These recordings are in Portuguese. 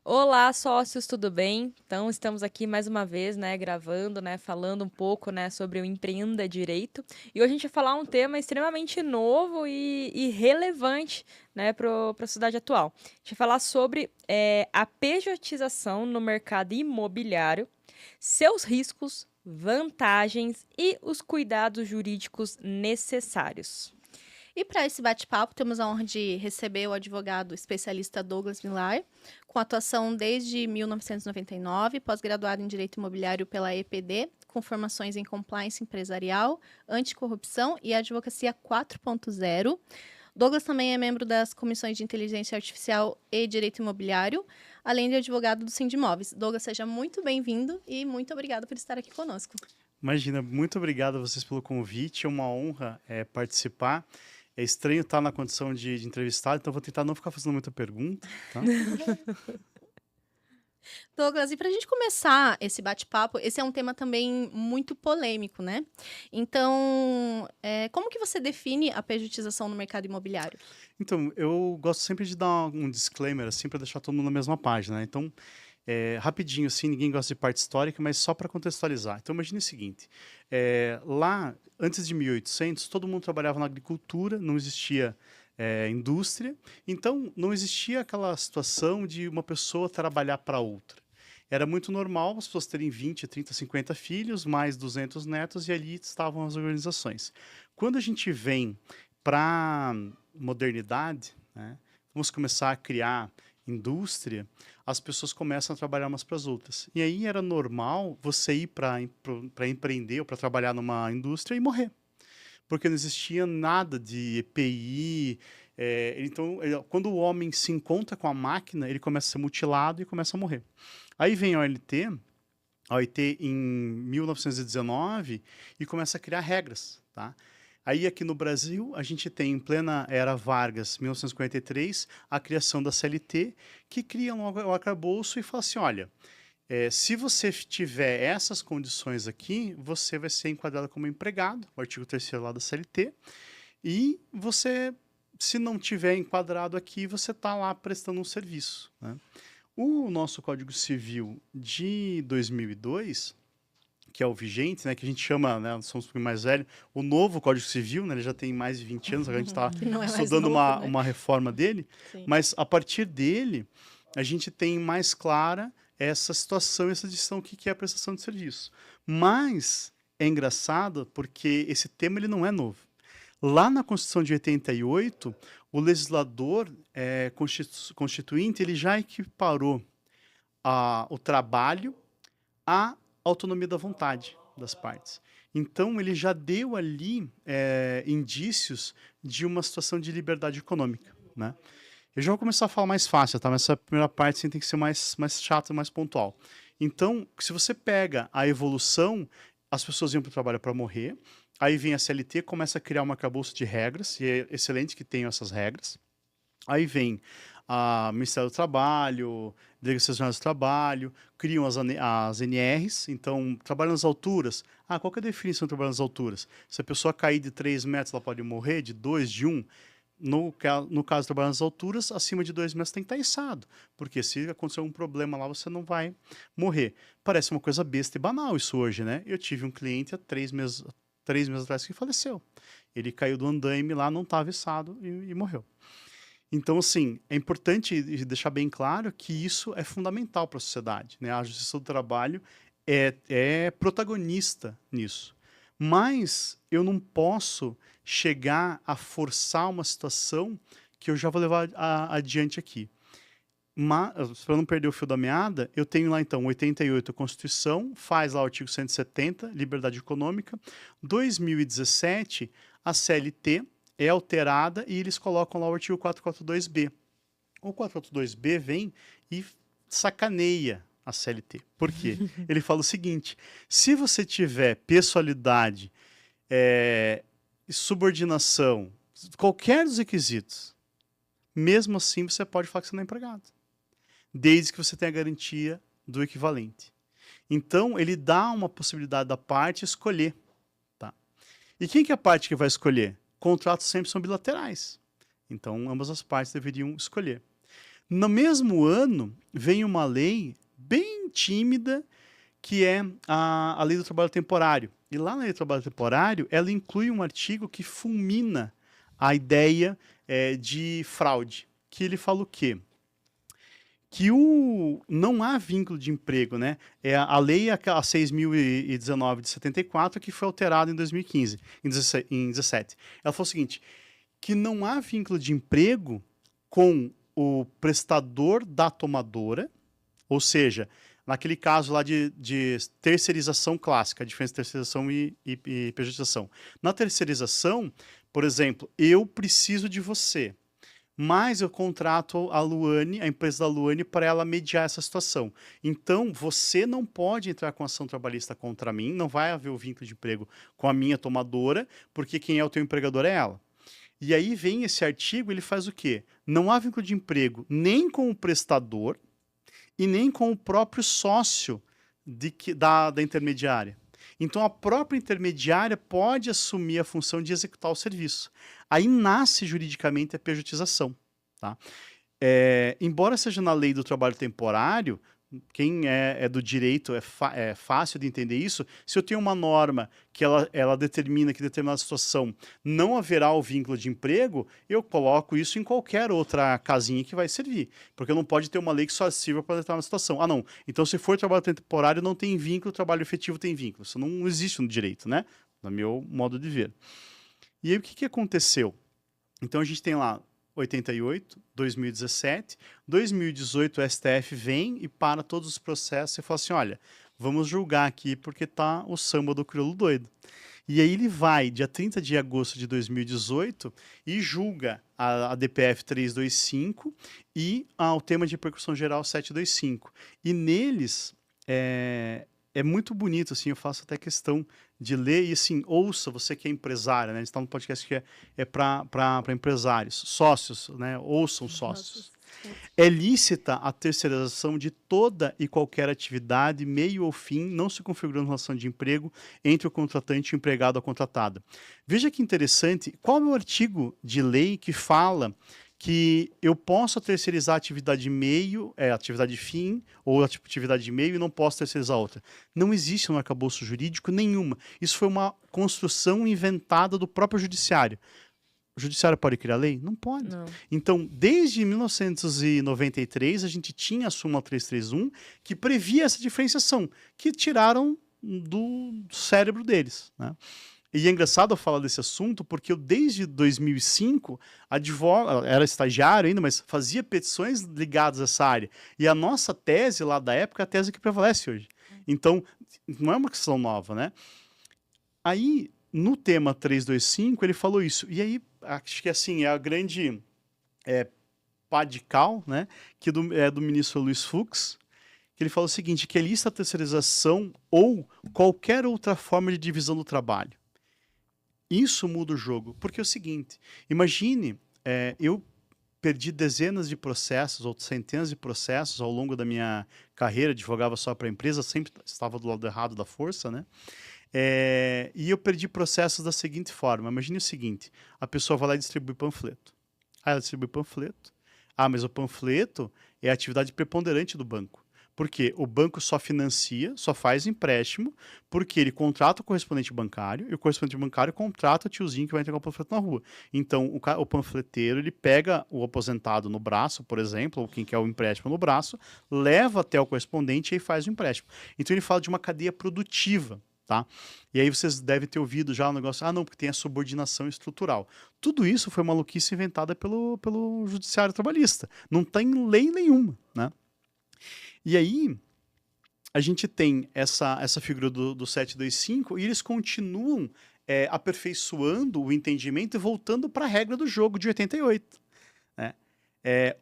Olá, sócios, tudo bem? Então, estamos aqui mais uma vez, né, gravando, né, falando um pouco, né, sobre o Empreenda Direito. E hoje a gente vai falar um tema extremamente novo e relevante, né, para a sociedade atual. A gente vai falar sobre a pejotização no mercado imobiliário, seus riscos, vantagens e os cuidados jurídicos necessários. E para esse bate-papo, temos a honra de receber o advogado especialista Douglas Millar, com atuação desde 1999, pós-graduado em Direito Imobiliário pela EPD, com formações em Compliance Empresarial, Anticorrupção e Advocacia 4.0. Douglas também é membro das comissões de Inteligência Artificial e Direito Imobiliário, além de advogado do Sindimóveis. Douglas, seja muito bem-vindo e muito obrigado por estar aqui conosco. Imagina, muito obrigado a vocês pelo convite, é uma honra participar. É estranho estar na condição de entrevistado, então vou tentar não ficar fazendo muita pergunta, tá? Douglas, e para a gente começar esse bate-papo, esse é um tema também muito polêmico, né? Então, como que você define a pejotização no mercado imobiliário? Então, eu gosto sempre de dar um disclaimer, assim, para deixar todo mundo na mesma página, né? Então, rapidinho, assim, ninguém gosta de parte histórica, mas só para contextualizar. Então, imagine o seguinte, lá, antes de 1800, todo mundo trabalhava na agricultura, não existia indústria, então não existia aquela situação de uma pessoa trabalhar para outra. Era muito normal as pessoas terem 20, 30, 50 filhos, mais 200 netos, e ali estavam as organizações. Quando a gente vem para modernidade, né, vamos começar a criar indústria, as pessoas começam a trabalhar umas para as outras. E aí era normal você ir para empreender ou para trabalhar numa indústria e morrer, porque não existia nada de EPI. Então, quando o homem se encontra com a máquina, ele começa a ser mutilado e começa a morrer. Aí vem a OIT em 1919 e começa a criar regras, tá? Aí aqui no Brasil, a gente tem em plena era Vargas, 1953, a criação da CLT, que cria o arcabouço e fala assim, olha, se você tiver essas condições aqui, você vai ser enquadrado como empregado, o artigo 3º lá da CLT, e você, se não tiver enquadrado aqui, você está lá prestando um serviço, né? O nosso Código Civil de 2002, que é o vigente, né, que a gente chama, né, somos um pouquinho mais velho, o novo Código Civil, né, ele já tem mais de 20 anos, agora a gente está Que não é mais estudando novo, né? uma reforma dele, Sim. mas a partir dele, a gente tem mais clara essa situação, essa distinção, o que é a prestação de serviço. Mas é engraçado porque esse tema ele não é novo. Lá na Constituição de 88, o legislador constituinte ele já equiparou o trabalho à autonomia da vontade das partes. Então, ele já deu ali indícios de uma situação de liberdade econômica, né? Eu já vou começar a falar mais fácil, tá? Mas essa primeira parte assim, tem que ser mais chata, mais pontual. Então, se você pega a evolução, as pessoas iam para o trabalho para morrer, aí vem a CLT, começa a criar uma arcabouço de regras, e é excelente que tenham essas regras. Aí vem a Ministério do Trabalho, Delegacias Regionais do Trabalho, criam as NRs, então, trabalho nas alturas. Qual que é a definição de trabalho nas alturas? Se a pessoa cair de 3 metros, ela pode morrer, de 2, de 1. No caso de trabalhar nas alturas, acima de 2 metros tem que estar içado, porque se acontecer um problema lá, você não vai morrer. Parece uma coisa besta e banal isso hoje, né? Eu tive um cliente há 3 meses atrás que faleceu. Ele caiu do andaime lá, não estava içado e morreu. Então, assim, é importante deixar bem claro que isso é fundamental para a sociedade, né? A justiça do trabalho é protagonista nisso. Mas eu não posso chegar a forçar uma situação que eu já vou levar adiante aqui. Mas, para não perder o fio da meada, eu tenho lá então 88 a Constituição, faz lá o artigo 170, liberdade econômica. 2017, a CLT é alterada e eles colocam lá o artigo 442B. O 442B vem e sacaneia a CLT. Por quê? Ele fala o seguinte, se você tiver pessoalidade, subordinação, qualquer dos requisitos, mesmo assim você pode falar que você não é empregado, desde que você tenha a garantia do equivalente. Então, ele dá uma possibilidade da parte escolher. Tá? E quem que é a parte que vai escolher? Contratos sempre são bilaterais. Então, ambas as partes deveriam escolher. No mesmo ano, vem uma lei bem tímida, que é a Lei do Trabalho Temporário. E lá na Lei do Trabalho Temporário, ela inclui um artigo que fulmina a ideia de fraude. Que ele fala o quê? Que não há vínculo de emprego, né? A lei a 6.019 de 74, que foi alterada em 2015, em 17. Ela falou o seguinte, que não há vínculo de emprego com o prestador da tomadora, ou seja, naquele caso lá de terceirização clássica, a diferença de terceirização e pejotização. Na terceirização, por exemplo, eu preciso de você, mas eu contrato a Luane, a empresa da Luane, para ela mediar essa situação. Então, você não pode entrar com ação trabalhista contra mim, não vai haver o vínculo de emprego com a minha tomadora, porque quem é o teu empregador é ela. E aí vem esse artigo, ele faz o quê? Não há vínculo de emprego nem com o prestador e nem com o próprio sócio da intermediária. Então, a própria intermediária pode assumir a função de executar o serviço. Aí nasce juridicamente a pejotização. Tá? Embora seja na lei do trabalho temporário, quem é do direito é fácil de entender isso. Se eu tenho uma norma que ela determina que em determinada situação não haverá o vínculo de emprego, eu coloco isso em qualquer outra casinha que vai servir. Porque não pode ter uma lei que só sirva para determinada situação. Ah, não. Então, se for trabalho temporário, não tem vínculo, trabalho efetivo tem vínculo. Isso não existe no direito, né? No meu modo de ver. E aí, o que aconteceu? Então, a gente tem lá 88, 2017, 2018 o STF vem e para todos os processos e fala assim, olha, vamos julgar aqui porque tá o samba do crioulo doido. E aí ele vai, dia 30 de agosto de 2018, e julga a DPF 325 e o tema de repercussão geral 725. E neles, é muito bonito, assim, eu faço até questão de ler e, assim, ouça, você que é empresário, né? A gente está num podcast que é para empresários, sócios, né? Ouçam sócios. É lícita a terceirização de toda e qualquer atividade, meio ou fim, não se configurando relação de emprego entre o contratante e o empregado ou contratada. Veja que interessante, qual é o artigo de lei que fala que eu posso terceirizar a atividade meio, atividade fim, ou atividade meio, e não posso terceirizar outra. Não existe no arcabouço jurídico nenhuma. Isso foi uma construção inventada do próprio judiciário. O judiciário pode criar lei? Não pode. Não. Então, desde 1993, a gente tinha a súmula 331, que previa essa diferenciação, que tiraram do cérebro deles, né? E é engraçado eu falar desse assunto, porque eu, desde 2005, era estagiário ainda, mas fazia petições ligadas a essa área. E a nossa tese lá da época é a tese que prevalece hoje. Então, não é uma questão nova, né? Aí, no tema 325, ele falou isso. E aí, acho que assim, é a grande pá de cal, né? Que é do ministro Luiz Fux, que ele fala o seguinte, que é lícita a terceirização ou qualquer outra forma de divisão do trabalho. Isso muda o jogo, porque é o seguinte, imagine, eu perdi dezenas de processos, ou centenas de processos ao longo da minha carreira, advogava só para a empresa, sempre estava do lado errado da força, né? E eu perdi processos da seguinte forma, imagine o seguinte, a pessoa vai lá e distribui panfleto. Aí ela distribui panfleto. Ah, mas o panfleto é a atividade preponderante do banco. Porque o banco só financia, só faz empréstimo, porque ele contrata o correspondente bancário, e o correspondente bancário contrata o tiozinho que vai entregar o panfleto na rua. Então, o panfleteiro, ele pega o aposentado no braço, por exemplo, ou quem quer o empréstimo no braço, leva até o correspondente e aí faz o empréstimo. Então, ele fala de uma cadeia produtiva. Tá? E aí vocês devem ter ouvido já o negócio, não, porque tem a subordinação estrutural. Tudo isso foi maluquice inventada pelo judiciário trabalhista. Não tem lei nenhuma, né? E aí, a gente tem essa figura do 725 e eles continuam aperfeiçoando o entendimento e voltando para a regra do jogo de 88. Né?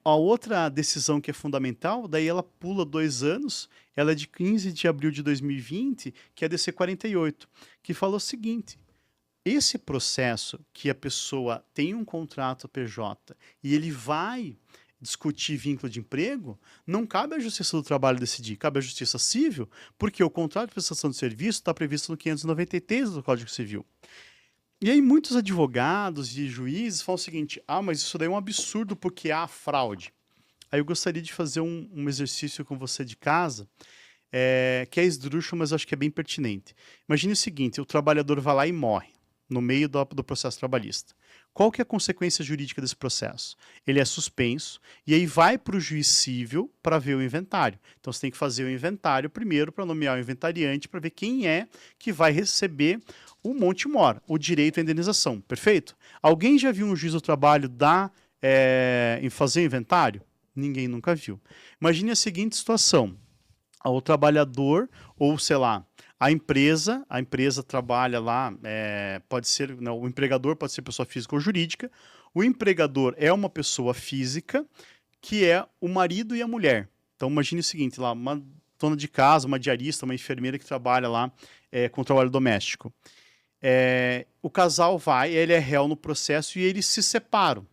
A outra decisão que é fundamental, daí ela pula 2 anos, ela é de 15 de abril de 2020, que é a DC 48, que fala o seguinte, esse processo que a pessoa tem um contrato PJ e ele vai discutir vínculo de emprego, não cabe à Justiça do Trabalho decidir, cabe à Justiça Civil, porque o contrato de prestação de serviço está previsto no 593 do Código Civil. E aí muitos advogados e juízes falam o seguinte, mas isso daí é um absurdo porque há fraude. aí eu gostaria de fazer um exercício com você de casa, que é esdrúxulo, mas eu acho que é bem pertinente. Imagine o seguinte, o trabalhador vai lá e morre no meio do processo trabalhista. Qual que é a consequência jurídica desse processo? Ele é suspenso e aí vai para o juiz civil para ver o inventário. Então você tem que fazer o inventário primeiro para nomear o inventariante para ver quem é que vai receber o monte mora, o direito à indenização. Perfeito? Alguém já viu um juiz do trabalho em fazer o inventário? Ninguém nunca viu. Imagine a seguinte situação. O trabalhador, ou sei lá, a empresa trabalha lá, pode ser, não, o empregador pode ser pessoa física ou jurídica, o empregador é uma pessoa física, que é o marido e a mulher. Então imagine o seguinte, lá, uma dona de casa, uma diarista, uma enfermeira que trabalha lá com o trabalho doméstico. O casal ele é réu no processo e eles se separam.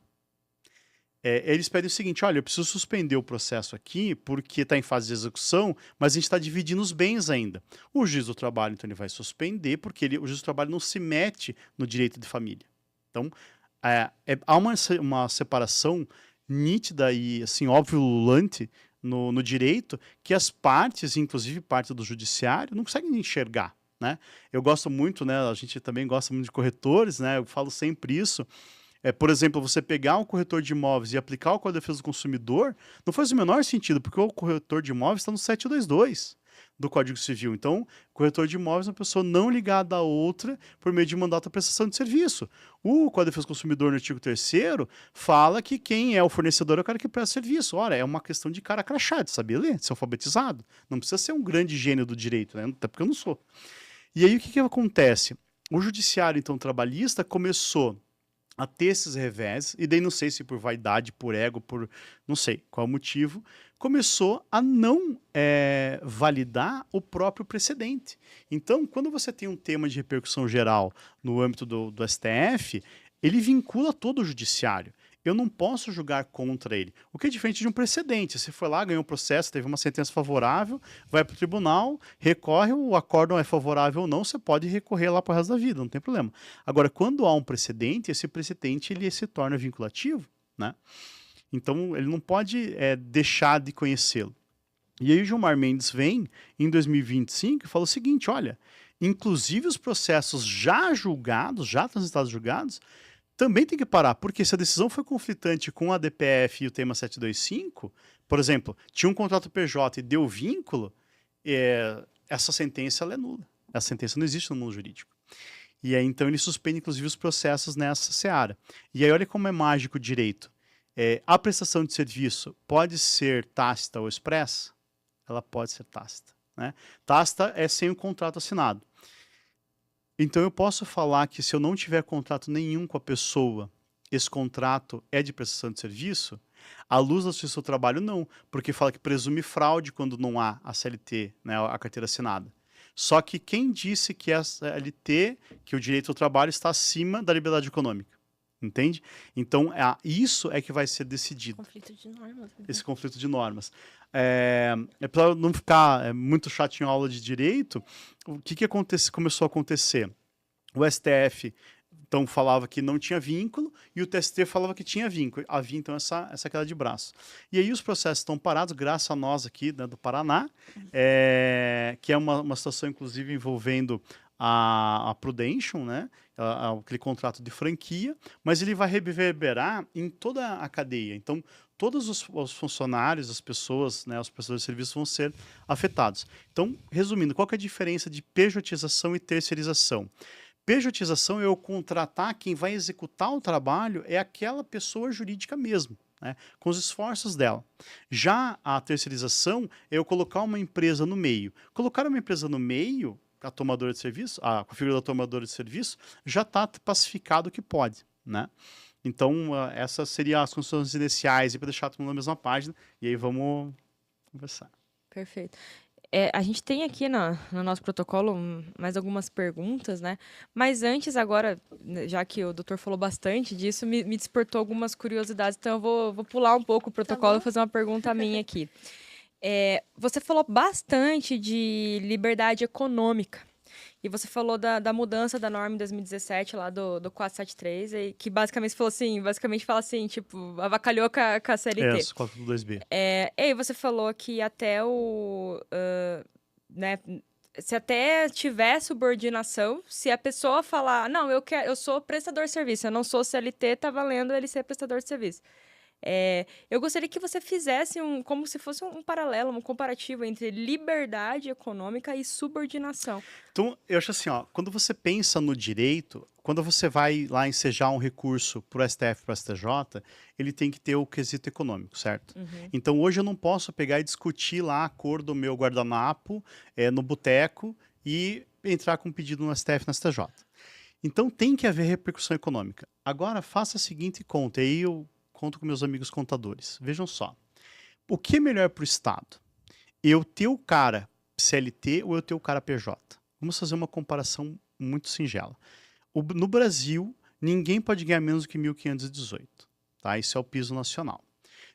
Eles pedem o seguinte, olha, eu preciso suspender o processo aqui porque está em fase de execução, mas a gente está dividindo os bens ainda. O juiz do trabalho, então, ele vai suspender porque o juiz do trabalho não se mete no direito de família. Então, há uma separação nítida e, assim, óbvio, ululante no direito que as partes, inclusive parte do judiciário, não conseguem enxergar, né? Eu gosto muito, né, a gente também gosta muito de corretores, né, eu falo sempre isso. Por exemplo, você pegar um corretor de imóveis e aplicar o Código de Defesa do Consumidor, não faz o menor sentido, porque o corretor de imóveis está no 722 do Código Civil. Então, corretor de imóveis é uma pessoa não ligada a outra por meio de mandato à prestação de serviço. O Código de Defesa do Consumidor, no artigo 3º, fala que quem é o fornecedor é o cara que presta serviço. Ora, é uma questão de cara crachá, de saber ler, de ser alfabetizado. Não precisa ser um grande gênio do direito, né? Até porque eu não sou. E aí, o que acontece? O judiciário, então, trabalhista começou a ter esses revés, e daí não sei se por vaidade, por ego, por não sei qual motivo, começou a não validar o próprio precedente. Então, quando você tem um tema de repercussão geral no âmbito do STF, ele vincula todo o judiciário. Eu não posso julgar contra ele. O que é diferente de um precedente. Você foi lá, ganhou um processo, teve uma sentença favorável, vai para o tribunal, recorre, o acórdão é favorável ou não, você pode recorrer lá para o resto da vida, não tem problema. Agora, quando há um precedente, esse precedente ele se torna vinculativo, né? Então, ele não pode deixar de conhecê-lo. E aí o Gilmar Mendes vem, em 2025, e fala o seguinte, olha, inclusive os processos já julgados, já transitados julgados, também tem que parar, porque se a decisão foi conflitante com a DPF e o tema 725, por exemplo, tinha um contrato PJ e deu vínculo, essa sentença ela é nula. Essa sentença não existe no mundo jurídico. E aí, então, ele suspende, inclusive, os processos nessa seara. E aí, olha como é mágico o direito. A prestação de serviço pode ser tácita ou expressa? Ela pode ser tácita, né? Tácita é sem o contrato assinado. Então, eu posso falar que se eu não tiver contrato nenhum com a pessoa, esse contrato é de prestação de serviço? À luz da Justiça do Trabalho, não, porque fala que presume fraude quando não há a CLT, né, a carteira assinada. Só que quem disse que a CLT, que o direito ao trabalho está acima da liberdade econômica? Entende? Então, isso é que vai ser decidido. Conflito de normas. Né? Esse conflito de normas. Para não ficar muito chato em aula de direito, o que começou a acontecer? O STF, então, falava que não tinha vínculo e o TST falava que tinha vínculo. Havia, então, essa queda de braço. E aí os processos estão parados, graças a nós aqui, né, do Paraná, que é uma situação, inclusive, envolvendo a Prudential, né, aquele contrato de franquia, mas ele vai reverberar em toda a cadeia. Então, todos os funcionários, as pessoas, né, os prestadores de serviços vão ser afetados. Então, resumindo, qual que é a diferença de pejotização e terceirização? Pejotização é eu contratar quem vai executar o trabalho, é aquela pessoa jurídica mesmo, né, com os esforços dela. Já a terceirização é eu colocar uma empresa no meio. Colocar uma empresa no meio, a tomadora de serviço, a figura da tomadora de serviço, já está pacificado que pode, né? Então, essas seriam as condições iniciais, para deixar todo mundo na mesma página, e aí vamos conversar. Perfeito. A gente tem aqui no nosso protocolo mais algumas perguntas, né? Mas antes, agora, já que o doutor falou bastante disso, me despertou algumas curiosidades, então eu vou pular um pouco o protocolo e fazer uma pergunta minha aqui. Você falou bastante de liberdade econômica. E você falou da mudança da norma em 2017, lá do 473, e que basicamente fala assim, tipo, avacalhou com a CLT. Isso, 4.2b. E aí você falou que até né, se até tiver subordinação, se a pessoa falar, não, eu sou prestador de serviço, eu não sou CLT, tá valendo ele ser prestador de serviço. Eu gostaria que você fizesse como se fosse um paralelo, um comparativo entre liberdade econômica e subordinação. Então, eu acho assim, ó, quando você pensa no direito, quando você vai lá ensejar um recurso para o STF, para o STJ, ele tem que ter o quesito econômico, certo? Então, hoje eu não posso pegar e discutir lá a cor do meu guardanapo no boteco e entrar com um pedido no STF, no STJ. Então, tem que haver repercussão econômica. Agora, faça a seguinte conta, e aí eu conto com meus amigos contadores. Vejam só, o que é melhor para o Estado? Eu ter o cara CLT ou eu ter o cara PJ? Vamos fazer uma comparação muito singela. No Brasil, ninguém pode ganhar menos do que 1.518. Tá? Isso é o piso nacional.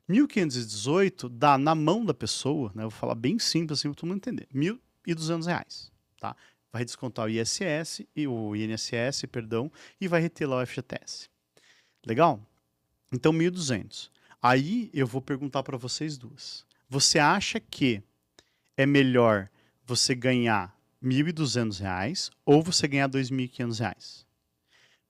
1.518 dá na mão da pessoa, né? Eu vou falar bem simples assim para todo mundo entender. R$ 1.200. Tá? Vai descontar o ISS, o INSS, perdão, e vai reter lá o FGTS. Legal? Então, 1.200. Aí eu vou perguntar para vocês duas. Você acha que é melhor você ganhar R$ 1.200 ou você ganhar R$ 2.500?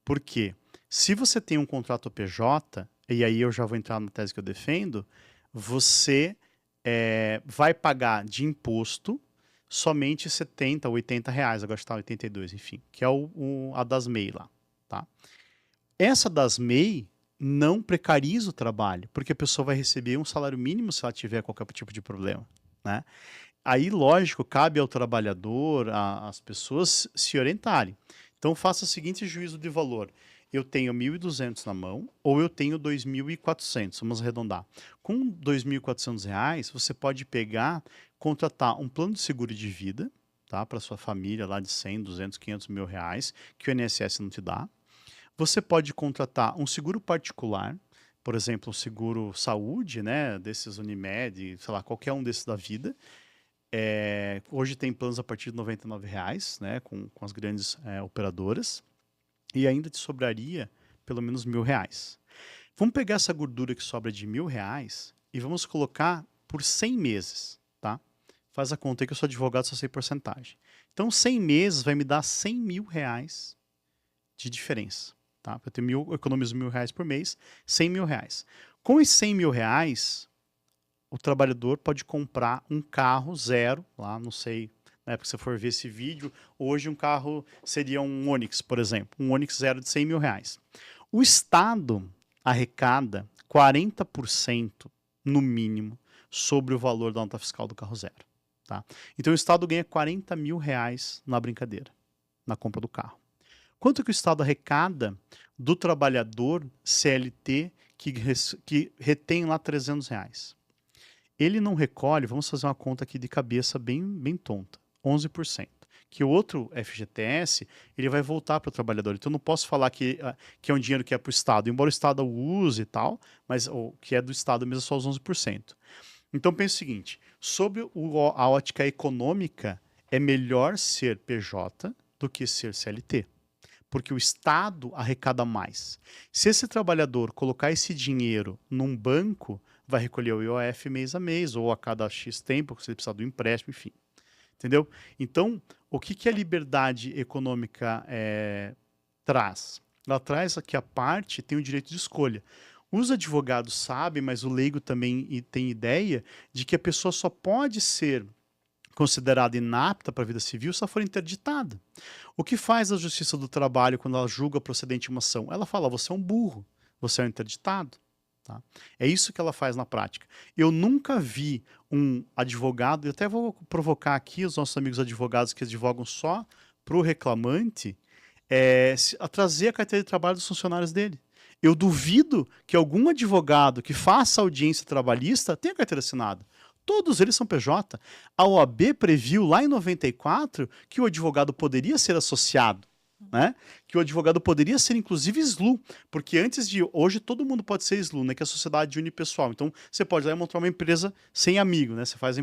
Por quê? Se você tem um contrato PJ, e aí eu já vou entrar na tese que eu defendo, você vai pagar de imposto somente R$ 70, R$ 80, agora está R$ 82, enfim, que é a das MEI lá. Tá? Essa das MEI não precariza o trabalho, porque a pessoa vai receber um salário mínimo se ela tiver qualquer tipo de problema, né? Aí, lógico, cabe ao trabalhador, às pessoas se orientarem. Então, faça o seguinte juízo de valor. Eu tenho R$ 1.200 na mão ou eu tenho R$ 2.400, vamos arredondar. Com R$ 2.400, você pode pegar, contratar um plano de seguro de vida, tá, para sua família lá de 100, 200, 500 mil reais, que o INSS não te dá. Você pode contratar um seguro particular, por exemplo, um seguro saúde, né, desses Unimed, sei lá, qualquer um desses da vida. Hoje tem planos a partir de R$ 99, né, com as grandes operadoras. E ainda te sobraria pelo menos R$ 1.000. Vamos pegar essa gordura que sobra de R$ 1.000 e vamos colocar por 100 meses, tá? Faz a conta aí que eu sou advogado, só sei porcentagem. Então, 100 meses vai me dar R$ 100 mil de diferença. Tá? Eu economizo R$ 1.000 por mês, R$ 100 mil. Com esses R$ 100 mil, o trabalhador pode comprar um carro zero, lá, não sei, na época que você for ver esse vídeo, hoje um carro seria um Onix, por exemplo, um Onix zero de R$ 100 mil. O Estado arrecada 40% no mínimo sobre o valor da nota fiscal do carro zero. Tá? Então o Estado ganha R$ 40 mil na brincadeira, na compra do carro. Quanto que o Estado arrecada do trabalhador CLT que retém lá R$ 300? Ele não recolhe, vamos fazer uma conta aqui de cabeça bem tonta, 11%. Que o outro FGTS, ele vai voltar para o trabalhador. Então, eu não posso falar que é um dinheiro que é para o Estado, embora o Estado use e tal, mas o que é do Estado mesmo é só os 11%. Então, pense o seguinte, sobre a ótica econômica, é melhor ser PJ do que ser CLT. Porque o Estado arrecada mais. Se esse trabalhador colocar esse dinheiro num banco, vai recolher o IOF mês a mês, ou a cada X tempo, se ele precisar do empréstimo, enfim. Entendeu? Então, o que a liberdade econômica traz? Ela traz que a parte tem o direito de escolha. Os advogados sabem, mas o leigo também tem ideia de que a pessoa só pode ser considerada inapta para a vida civil se ela for interditada. O que faz a Justiça do Trabalho quando ela julga procedente uma ação? Ela fala, você é um burro, você é um interditado. Tá? É isso que ela faz na prática. Eu nunca vi um advogado, e até vou provocar aqui os nossos amigos advogados que advogam só para o reclamante, a trazer a carteira de trabalho dos funcionários dele. Eu duvido que algum advogado que faça audiência trabalhista tenha carteira assinada. Todos eles são PJ. A OAB previu lá em 94 que o advogado poderia ser associado. né? Que o advogado poderia ser, inclusive, SLU, porque hoje todo mundo pode ser SLU, né? Que é a sociedade unipessoal. Então, você pode ir lá e montar uma empresa sem amigo, né? Você faz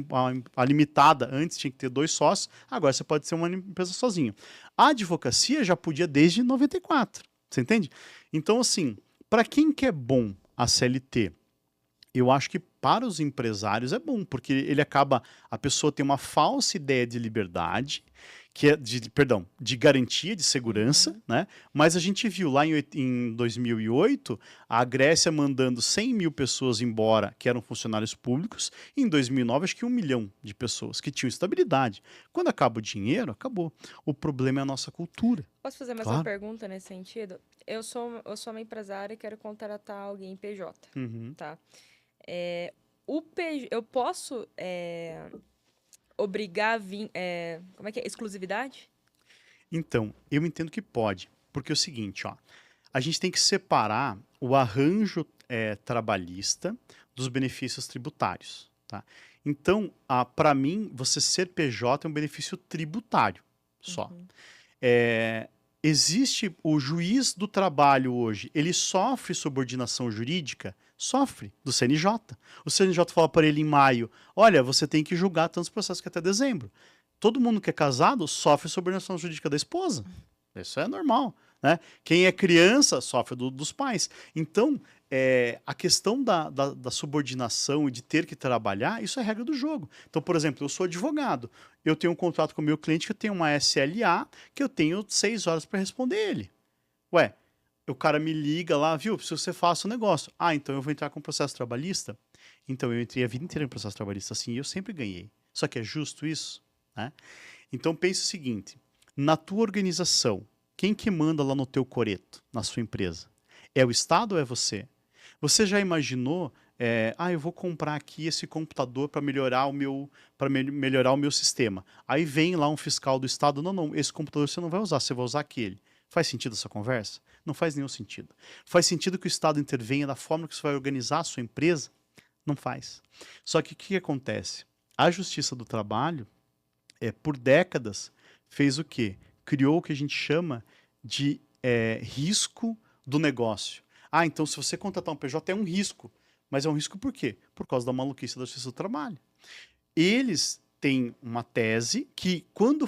a limitada, antes tinha que ter 2 sócios, agora você pode ser uma empresa sozinho. A advocacia já podia desde 94, você entende? Então, assim, para quem que é bom a CLT? Eu acho que para os empresários é bom, porque a pessoa tem uma falsa ideia de liberdade, que é de garantia, de segurança, né? Mas a gente viu lá em 2008 a Grécia mandando 100 mil pessoas embora, que eram funcionários públicos, e em 2009 acho que 1 milhão de pessoas que tinham estabilidade. Quando acaba o dinheiro, acabou. O problema é a nossa cultura. Posso fazer mais uma pergunta nesse sentido? Eu sou uma empresária e quero contratar alguém PJ, tá? Eu posso obrigar a vir... como é que é? Exclusividade? Então, eu entendo que pode. Porque é o seguinte, ó, a gente tem que separar o arranjo trabalhista dos benefícios tributários. Tá? Então, para mim, você ser PJ é um benefício tributário só. Existe o juiz do trabalho hoje, ele sofre subordinação jurídica? Sofre, do CNJ. O CNJ fala para ele em maio, olha, você tem que julgar tantos processos que até dezembro. Todo mundo que é casado sofre subordinação jurídica da esposa. Isso é normal, né? Quem é criança sofre dos pais. Então, a questão da subordinação e de ter que trabalhar, isso é regra do jogo. Então, por exemplo, eu sou advogado, eu tenho um contrato com o meu cliente que eu tenho uma SLA, que eu tenho 6 horas para responder ele. Ué, o cara me liga lá, viu, se você faça o negócio. Ah, então eu vou entrar com processo trabalhista? Então eu entrei a vida inteira em processo trabalhista, assim, e eu sempre ganhei. Só que é justo isso? Né? Então pense o seguinte, na tua organização, quem que manda lá no teu coreto, na sua empresa? É o Estado ou é você? Você já imaginou, eu vou comprar aqui esse computador para melhorar o meu sistema. Aí vem lá um fiscal do Estado, não, esse computador você não vai usar, você vai usar aquele. Faz sentido essa conversa? Não faz nenhum sentido. Faz sentido que o Estado intervenha da forma que você vai organizar a sua empresa? Não faz. Só que o que acontece? A Justiça do Trabalho, por décadas, fez o quê? Criou o que a gente chama de risco do negócio. Ah, então se você contratar um PJ é um risco. Mas é um risco por quê? Por causa da maluquice da Justiça do Trabalho. Eles têm uma tese que, quando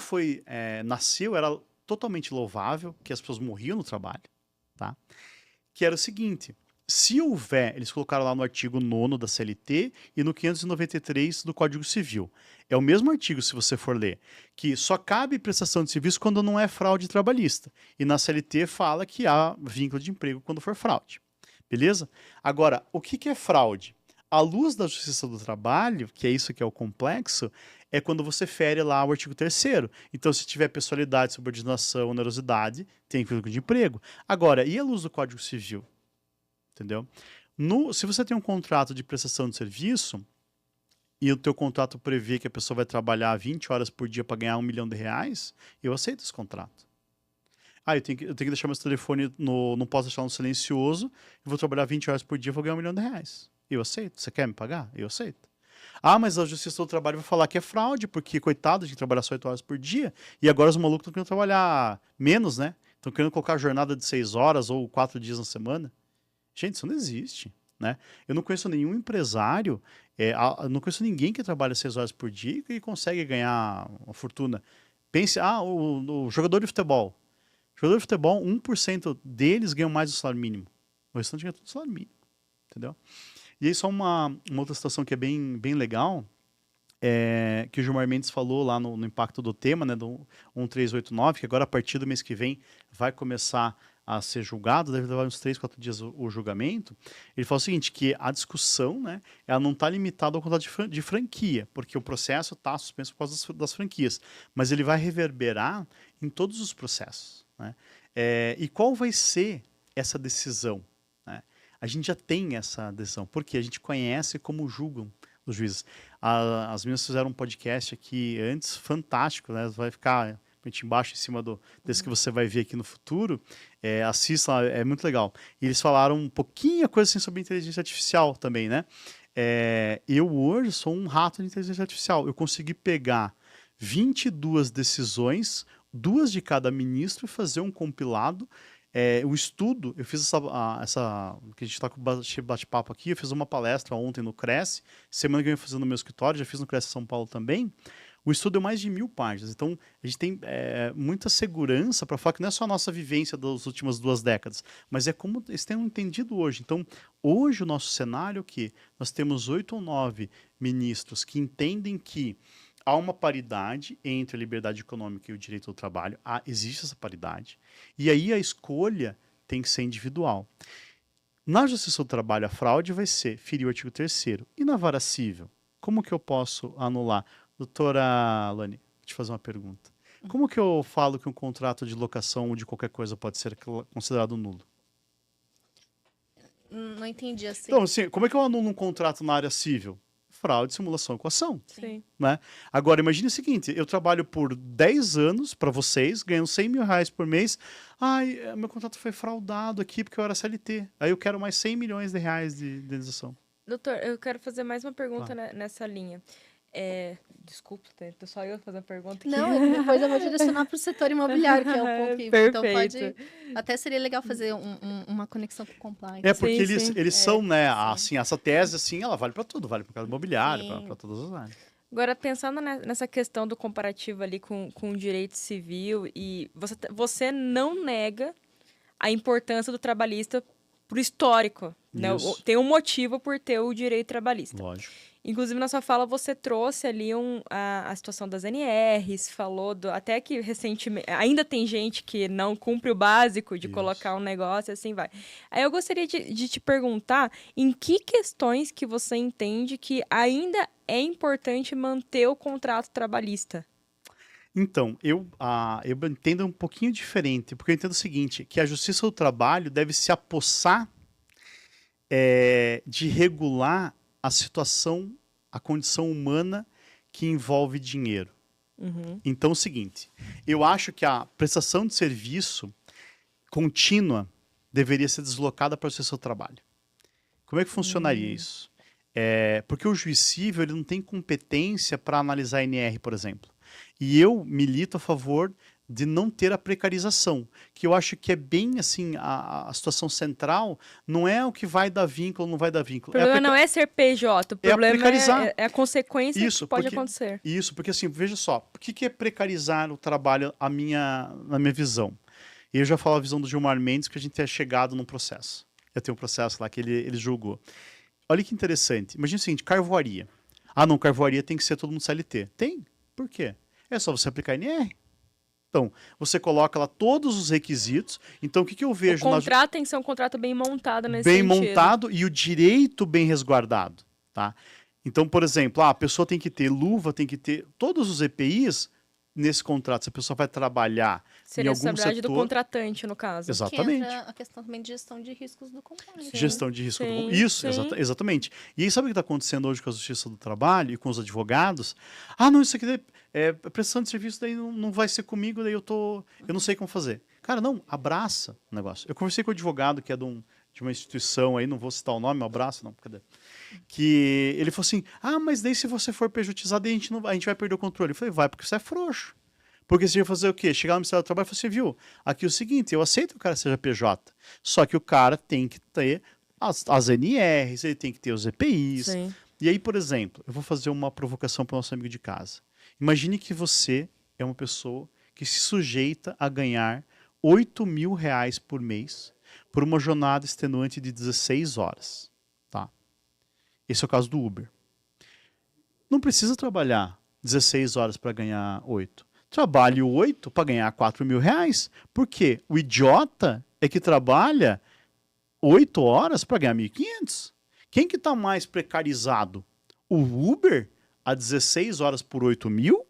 nasceu, era totalmente louvável, que as pessoas morriam no trabalho, tá? Que era o seguinte, se houver, eles colocaram lá no artigo 9º da CLT e no 593 do Código Civil. É o mesmo artigo, se você for ler, que só cabe prestação de serviço quando não é fraude trabalhista. E na CLT fala que há vínculo de emprego quando for fraude. Beleza? Agora, o que é fraude? À luz da Justiça do Trabalho, que é isso que é o complexo, é quando você fere lá o artigo 3º. Então, se tiver pessoalidade, subordinação, onerosidade, tem vínculo de emprego. Agora, e à luz do Código Civil? Entendeu? Se você tem um contrato de prestação de serviço e o teu contrato prevê que a pessoa vai trabalhar 20 horas por dia para ganhar R$1 milhão, eu aceito esse contrato. Eu tenho que deixar meu telefone, não posso deixar no silencioso, eu vou trabalhar 20 horas por dia e vou ganhar R$1 milhão. Eu aceito. Você quer me pagar? Eu aceito. Mas a Justiça do Trabalho vai falar que é fraude, porque, coitado, a gente trabalhar só 8 horas por dia, e agora os malucos estão querendo trabalhar menos, né? Estão querendo colocar jornada de 6 horas ou 4 dias na semana. Gente, isso não existe, né? Eu não conheço nenhum empresário, não conheço ninguém que trabalha 6 horas por dia e consegue ganhar uma fortuna. Pense, o jogador de futebol. Jogador de futebol, 1% deles ganham mais do salário mínimo. O restante ganha tudo salário mínimo, entendeu? E aí só uma outra situação que é bem, bem legal, que o Gilmar Mendes falou lá no impacto do tema, né, do 1389, que agora a partir do mês que vem vai começar a ser julgado, deve levar uns 3, 4 dias o julgamento. Ele fala o seguinte, que a discussão, né, ela não está limitada ao contrato de franquia, porque o processo está suspenso por causa das franquias, mas ele vai reverberar em todos os processos, né? E qual vai ser essa decisão? Né? A gente já tem essa decisão, porque a gente conhece como julgam os juízes. As meninas fizeram um podcast aqui antes, fantástico, né? Vai ficar embaixo em cima desse que você vai ver aqui no futuro, assista, é muito legal. E eles falaram um pouquinho coisa assim sobre inteligência artificial também, né? Eu hoje sou um rato de inteligência artificial. Eu consegui pegar 22 decisões 2 de cada ministro e fazer um compilado. O estudo, eu fiz que a gente está com bate-papo aqui, eu fiz uma palestra ontem no Cresce, semana que eu vou fazer no meu escritório, já fiz no Cresce São Paulo também. O estudo é mais de 1000 páginas, então a gente tem muita segurança para falar que não é só a nossa vivência das últimas 2 décadas, mas é como eles têm entendido hoje. Então, hoje o nosso cenário é o quê? Nós temos 8 ou 9 ministros que entendem que há uma paridade entre a liberdade econômica e o direito ao trabalho, existe essa paridade, e aí a escolha tem que ser individual. Na Justiça do Trabalho, a fraude vai ser ferir o artigo 3º. E na vara civil, como que eu posso anular? Doutora Lani, vou te fazer uma pergunta. Como que eu falo que um contrato de locação ou de qualquer coisa pode ser considerado nulo? Não entendi assim. Então, assim, como é que eu anulo um contrato na área civil? Fraude, simulação, coação. Sim. Né? Agora, imagine o seguinte, eu trabalho por 10 anos para vocês, ganho 100 mil reais por mês, meu contrato foi fraudado aqui porque eu era CLT, aí eu quero mais 100 milhões de reais de indenização. Doutor, eu quero fazer mais uma pergunta nessa linha. Desculpa, tô só eu fazendo a pergunta aqui. Não, depois eu vou direcionar para o setor imobiliário, que é um pouco... Então Perfeito. até seria legal fazer uma conexão com o compliance. Porque Sim, eles são, né, assim, essa tese, assim, ela vale para tudo, vale para o mercado imobiliário, para todas as áreas. Agora, pensando nessa questão do comparativo ali com o direito civil, e você não nega a importância do trabalhista pro histórico, né? Tem um motivo por ter o direito trabalhista. Lógico. Inclusive, na sua fala, você trouxe ali a situação das NRs, falou até que recentemente... Ainda tem gente que não cumpre o básico de colocar um negócio, assim vai. Aí eu gostaria de te perguntar em que questões que você entende que ainda é importante manter o contrato trabalhista? Então, eu entendo um pouquinho diferente, porque eu entendo o seguinte, que a Justiça do Trabalho deve se apossar de regular a situação, a condição humana que envolve dinheiro. Uhum. Então, é o seguinte, eu acho que a prestação de serviço contínua deveria ser deslocada para a Justiça do Trabalho. Como é que funcionaria isso? Porque o juiz civil ele não tem competência para analisar a NR, por exemplo. E eu milito a favor de não ter a precarização, que eu acho que é bem assim, a situação central não é o que vai dar vínculo ou não vai dar vínculo. O problema não é ser PJ, o problema é a consequência que pode acontecer. Isso, porque assim, veja só, o que é precarizar o trabalho na minha visão? Eu já falo a visão do Gilmar Mendes, que a gente é chegado num processo. Eu tenho um processo lá que ele julgou. Olha que interessante, imagina o seguinte, carvoaria. Não, carvoaria tem que ser todo mundo CLT. Tem, por quê? É só você aplicar NR. Então, você coloca lá todos os requisitos. Então, o que eu vejo... O contrato tem que ser um contrato bem montado nesse sentido. Bem montado e o direito bem resguardado. Tá? Então, por exemplo, a pessoa tem que ter luva, tem que ter... Todos os EPIs nesse contrato. Se a pessoa vai trabalhar seria em algum setor... a responsabilidade do contratante, no caso. Exatamente. Que entra a questão também de gestão de riscos do compliance. Gestão de risco. Isso, exatamente. E aí, sabe o que está acontecendo hoje com a Justiça do Trabalho e com os advogados? Não, isso aqui prestação de serviço daí não vai ser comigo, daí eu não sei como fazer. Cara, não, abraça o negócio. Eu conversei com o advogado que é de uma instituição aí, não vou citar o nome, um abraço, não, cadê? Que ele falou assim, mas daí se você for pejotizado, a gente vai perder o controle. Eu falei, vai, porque você é frouxo. Porque você ia fazer o quê? Chegar no Ministério do Trabalho e falar assim, viu, aqui é o seguinte, eu aceito que o cara seja PJ, só que o cara tem que ter as NRs, ele tem que ter os EPIs. Sim. E aí, por exemplo, eu vou fazer uma provocação para o nosso amigo de casa. Imagine que você é uma pessoa que se sujeita a ganhar 8 mil reais por mês por uma jornada extenuante de 16 horas. Tá? Esse é o caso do Uber. Não precisa trabalhar 16 horas para ganhar 8. Trabalhe 8 para ganhar 4 mil reais. Por quê? O idiota é que trabalha 8 horas para ganhar 1.500. Quem que está mais precarizado? O Uber a 16 horas por 8 mil?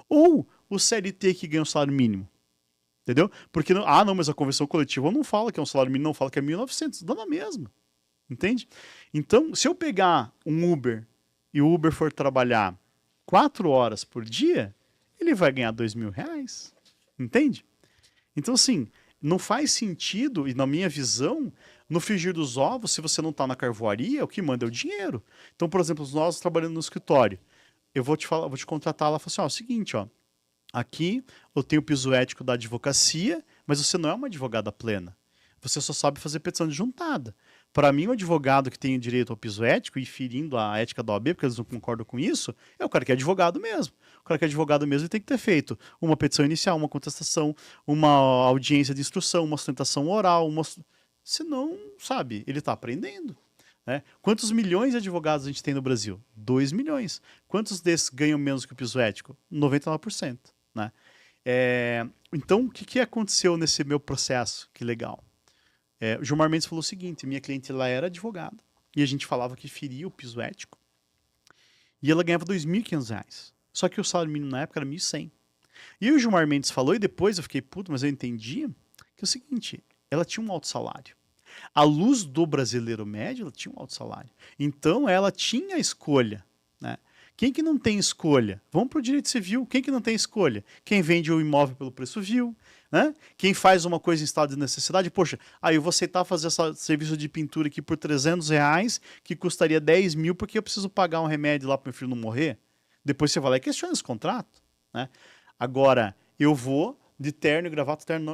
Ou o CLT que ganha o salário mínimo? Entendeu? Porque, não, mas a convenção coletiva não fala que é um salário mínimo, não fala que é 1.900. Dá na mesma. Entende? Então, se eu pegar um Uber e o Uber for trabalhar 4 horas por dia, ele vai ganhar 2 mil reais. Entende? Então, assim, não faz sentido, e na minha visão, no frigir dos ovos, se você não está na carvoaria, o que manda é o dinheiro. Então, por exemplo, nós trabalhando no escritório, eu vou te contratar lá e falar assim, é o seguinte, Aqui eu tenho o piso ético da advocacia, mas você não é uma advogada plena. Você só sabe fazer petição de juntada. Para mim, o advogado que tem o direito ao piso ético e ferindo a ética da OAB, porque eles não concordam com isso, é o cara que é advogado mesmo. O cara que é advogado mesmo ele tem que ter feito uma petição inicial, uma contestação, uma audiência de instrução, uma sustentação oral, senão, sabe, ele está aprendendo. Né? Quantos milhões de advogados a gente tem no Brasil? 2 milhões. Quantos desses ganham menos que o piso ético? 99%. Né? Então, o que aconteceu nesse meu processo? Que legal. O Gilmar Mendes falou o seguinte, minha cliente ela era advogada, e a gente falava que feria o piso ético, e ela ganhava R$ 2.500. Só que o salário mínimo na época era 1.100. E aí o Gilmar Mendes falou, e depois eu fiquei puto, mas eu entendi, que é o seguinte, ela tinha um alto salário. À luz do brasileiro médio, ela tinha um alto salário. Então, ela tinha a escolha. Né? Quem que não tem escolha? Vamos para o direito civil. Quem que não tem escolha? Quem vende o imóvel pelo preço vil. Né? Quem faz uma coisa em estado de necessidade. Poxa, eu vou aceitar fazer esse serviço de pintura aqui por R$300, que custaria 10 mil, porque eu preciso pagar um remédio lá para meu filho não morrer. Depois você vai lá e questiona esse contrato. Né? Agora, eu vou de terno e gravata, terno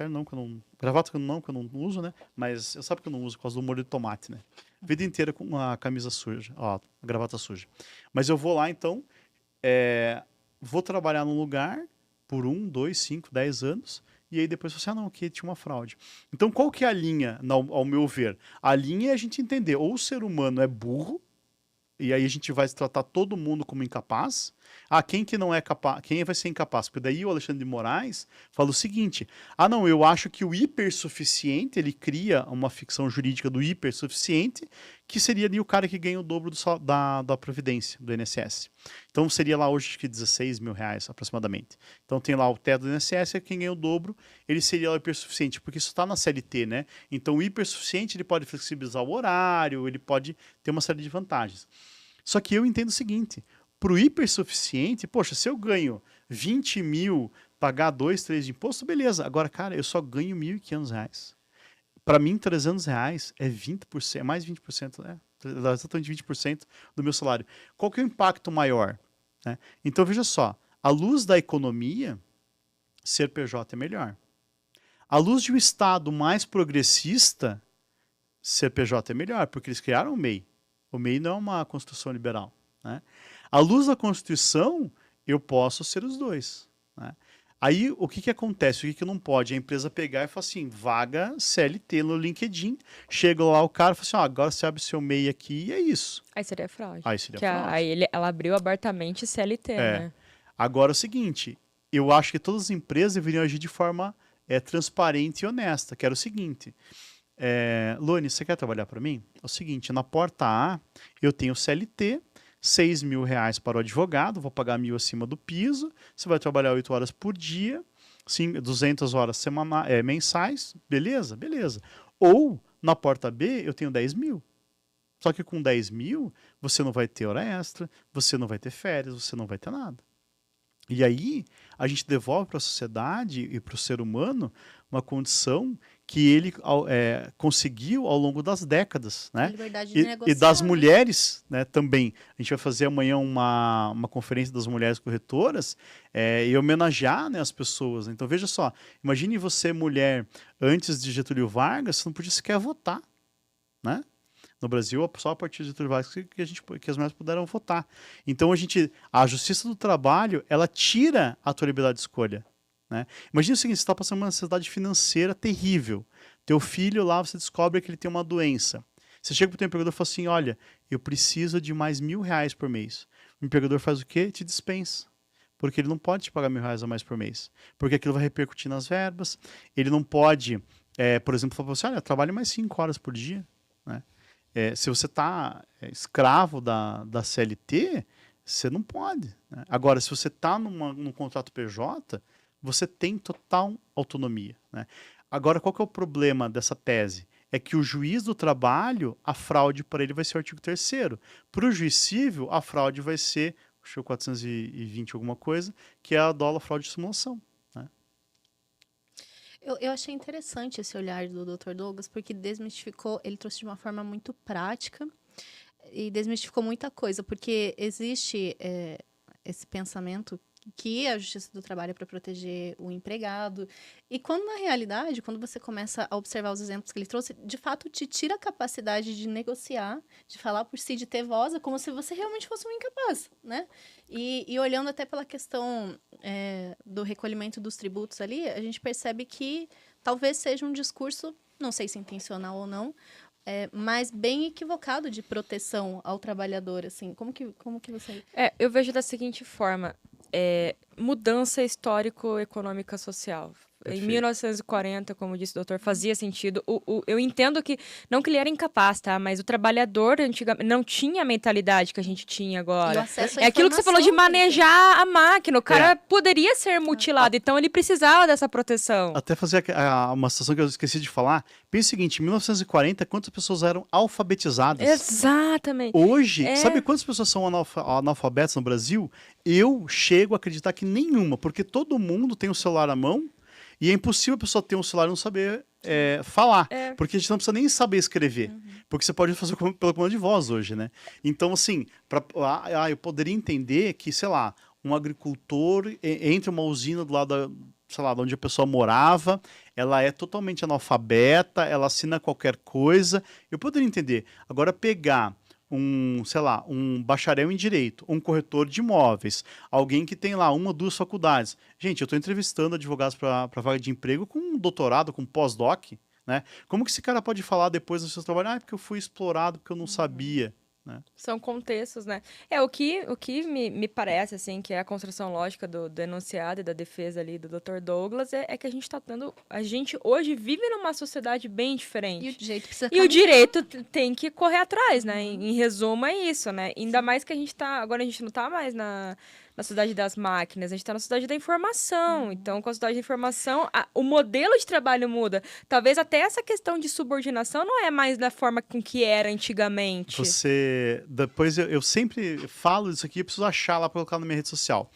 não, gravata que eu não uso, né? Mas eu sabe que eu não uso por causa do molho de tomate, né? Vida inteira com a camisa suja, a gravata suja. Mas eu vou lá, então, vou trabalhar num lugar por 1, 2, 5, 10 anos, e aí depois você, não, aqui tinha uma fraude. Então, qual que é a linha, ao meu ver? A linha é a gente entender, ou o ser humano é burro, e aí a gente vai tratar todo mundo como incapaz. Quem que não é capaz? Quem vai ser incapaz? Porque daí o Alexandre de Moraes fala o seguinte: não, eu acho que o hipersuficiente, ele cria uma ficção jurídica do hipersuficiente, que seria ali o cara que ganha o dobro da Previdência, do INSS. Então seria lá hoje acho que R$16 mil aproximadamente. Então tem lá o teto do INSS, quem ganha o dobro, ele seria o hipersuficiente, porque isso está na CLT, né? Então o hipersuficiente ele pode flexibilizar o horário, ele pode ter uma série de vantagens. Só que eu entendo o seguinte: para o hipersuficiente, poxa, se eu ganho 20 mil, pagar 2, 3 de imposto, beleza. Agora, cara, eu só ganho R$1.500. Para mim, R$300 é 20%, é mais 20%, né? Exatamente 20% do meu salário. Qual que é o impacto maior? Né? Então, veja só, à luz da economia, ser PJ é melhor. À luz de um Estado mais progressista, ser PJ é melhor, porque eles criaram o MEI. O MEI não é uma Constituição liberal. Né? À luz da Constituição, eu posso ser os dois. Né? Aí, o que acontece? O que não pode? A empresa pegar e falar assim, vaga CLT no LinkedIn, chega lá o cara e fala assim, agora você abre seu MEI aqui e é isso. Aí seria fraude. Aí seria fraude. Aí ela abriu abertamente CLT, né? Agora é o seguinte, eu acho que todas as empresas deveriam agir de forma transparente e honesta, que era o seguinte... Lone, você quer trabalhar para mim? É o seguinte, na porta A, eu tenho CLT, R$6 mil para o advogado, vou pagar 1.000 acima do piso, você vai trabalhar 8 horas por dia, 200 horas mensais, beleza? Beleza. Ou, na porta B, eu tenho 10 mil. Só que com 10 mil, você não vai ter hora extra, você não vai ter férias, você não vai ter nada. E aí, a gente devolve para a sociedade e para o ser humano uma condição que ele conseguiu ao longo das décadas. Né? Liberdade de negociar, e das mulheres, né, também. A gente vai fazer amanhã uma conferência das mulheres corretoras e homenagear, né, as pessoas. Então, veja só, imagine você, mulher, antes de Getúlio Vargas, você não podia sequer votar. Né? No Brasil, só a partir de Getúlio Vargas que as mulheres puderam votar. Então, a Justiça do Trabalho, ela tira a tua liberdade de escolha. Né? Imagina o seguinte, você está passando uma necessidade financeira terrível. Teu filho lá, você descobre que ele tem uma doença. Você chega para o teu empregador e fala assim, olha, eu preciso de mais R$1.000 por mês. O empregador faz o quê? Te dispensa. Porque ele não pode te pagar R$1.000 a mais por mês. Porque aquilo vai repercutir nas verbas. Ele não pode, por exemplo, falar para você, olha, trabalhe mais 5 horas por dia. Né? Se você está escravo da CLT, você não pode. Né? Agora, se você está num contrato PJ, você tem total autonomia. Né? Agora, qual que é o problema dessa tese? É que o juiz do trabalho, a fraude para ele vai ser o artigo 3º. Para o juiz civil, a fraude vai ser, acho que 420 alguma coisa, que é a dolo, fraude de simulação. Né? Eu achei interessante esse olhar do Dr. Douglas, porque desmistificou, ele trouxe de uma forma muito prática e desmistificou muita coisa, porque existe esse pensamento que a Justiça do Trabalho é para proteger o empregado. E quando, na realidade, quando você começa a observar os exemplos que ele trouxe, de fato te tira a capacidade de negociar, de falar por si, de ter voz, é como se você realmente fosse um incapaz, né? E olhando até pela questão do recolhimento dos tributos ali, a gente percebe que talvez seja um discurso, não sei se intencional ou não, mas bem equivocado de proteção ao trabalhador, assim. Como que você... Eu vejo da seguinte forma, mudança histórico-econômica social. Em Perfeito. 1940, como disse o doutor, fazia sentido. Eu entendo que, não que ele era incapaz, tá? Mas o trabalhador antigamente não tinha a mentalidade que a gente tinha E o agora. acesso à É aquilo que você falou de informação também. manejar a máquina. O cara poderia ser mutilado, então ele precisava dessa proteção. Até fazer uma situação que eu esqueci de falar. Pensa o seguinte, em 1940, quantas pessoas eram alfabetizadas? Exatamente. Hoje, sabe quantas pessoas são analfabetas no Brasil? Eu chego a acreditar que nenhuma, porque todo mundo tem um celular à mão e é impossível a pessoa ter um celular e não saber falar. Porque a gente não precisa nem saber escrever. Porque você pode fazer pelo comando de voz hoje, né? Então, assim, eu poderia entender que, sei lá, um agricultor entre uma usina do lado sei lá, de onde a pessoa morava, ela é totalmente analfabeta, ela assina qualquer coisa. Eu poderia entender. Agora, pegar sei lá, um bacharel em direito, um corretor de imóveis, alguém que tem lá 1 ou 2 faculdades. Gente, eu estou entrevistando advogados para vaga de emprego com um doutorado, com pós-doc, né? Como que esse cara pode falar depois do seu trabalho? Porque eu fui explorado, porque eu não sabia. Né? São contextos, né? O que me parece, assim, que é a construção lógica do enunciado e da defesa ali do Dr. Douglas é que a gente tá tendo... A gente hoje vive numa sociedade bem diferente. E o direito precisa E o direito tem que correr atrás, né? Em resumo, é isso, né? Ainda mais que a gente tá... Agora a gente não tá mais na sociedade das máquinas, a gente tá na sociedade da informação. Então, com a sociedade da informação, o modelo de trabalho muda. Talvez até essa questão de subordinação não é mais da forma com que era antigamente. Depois eu sempre falo isso aqui, eu preciso achar lá para colocar na minha rede social.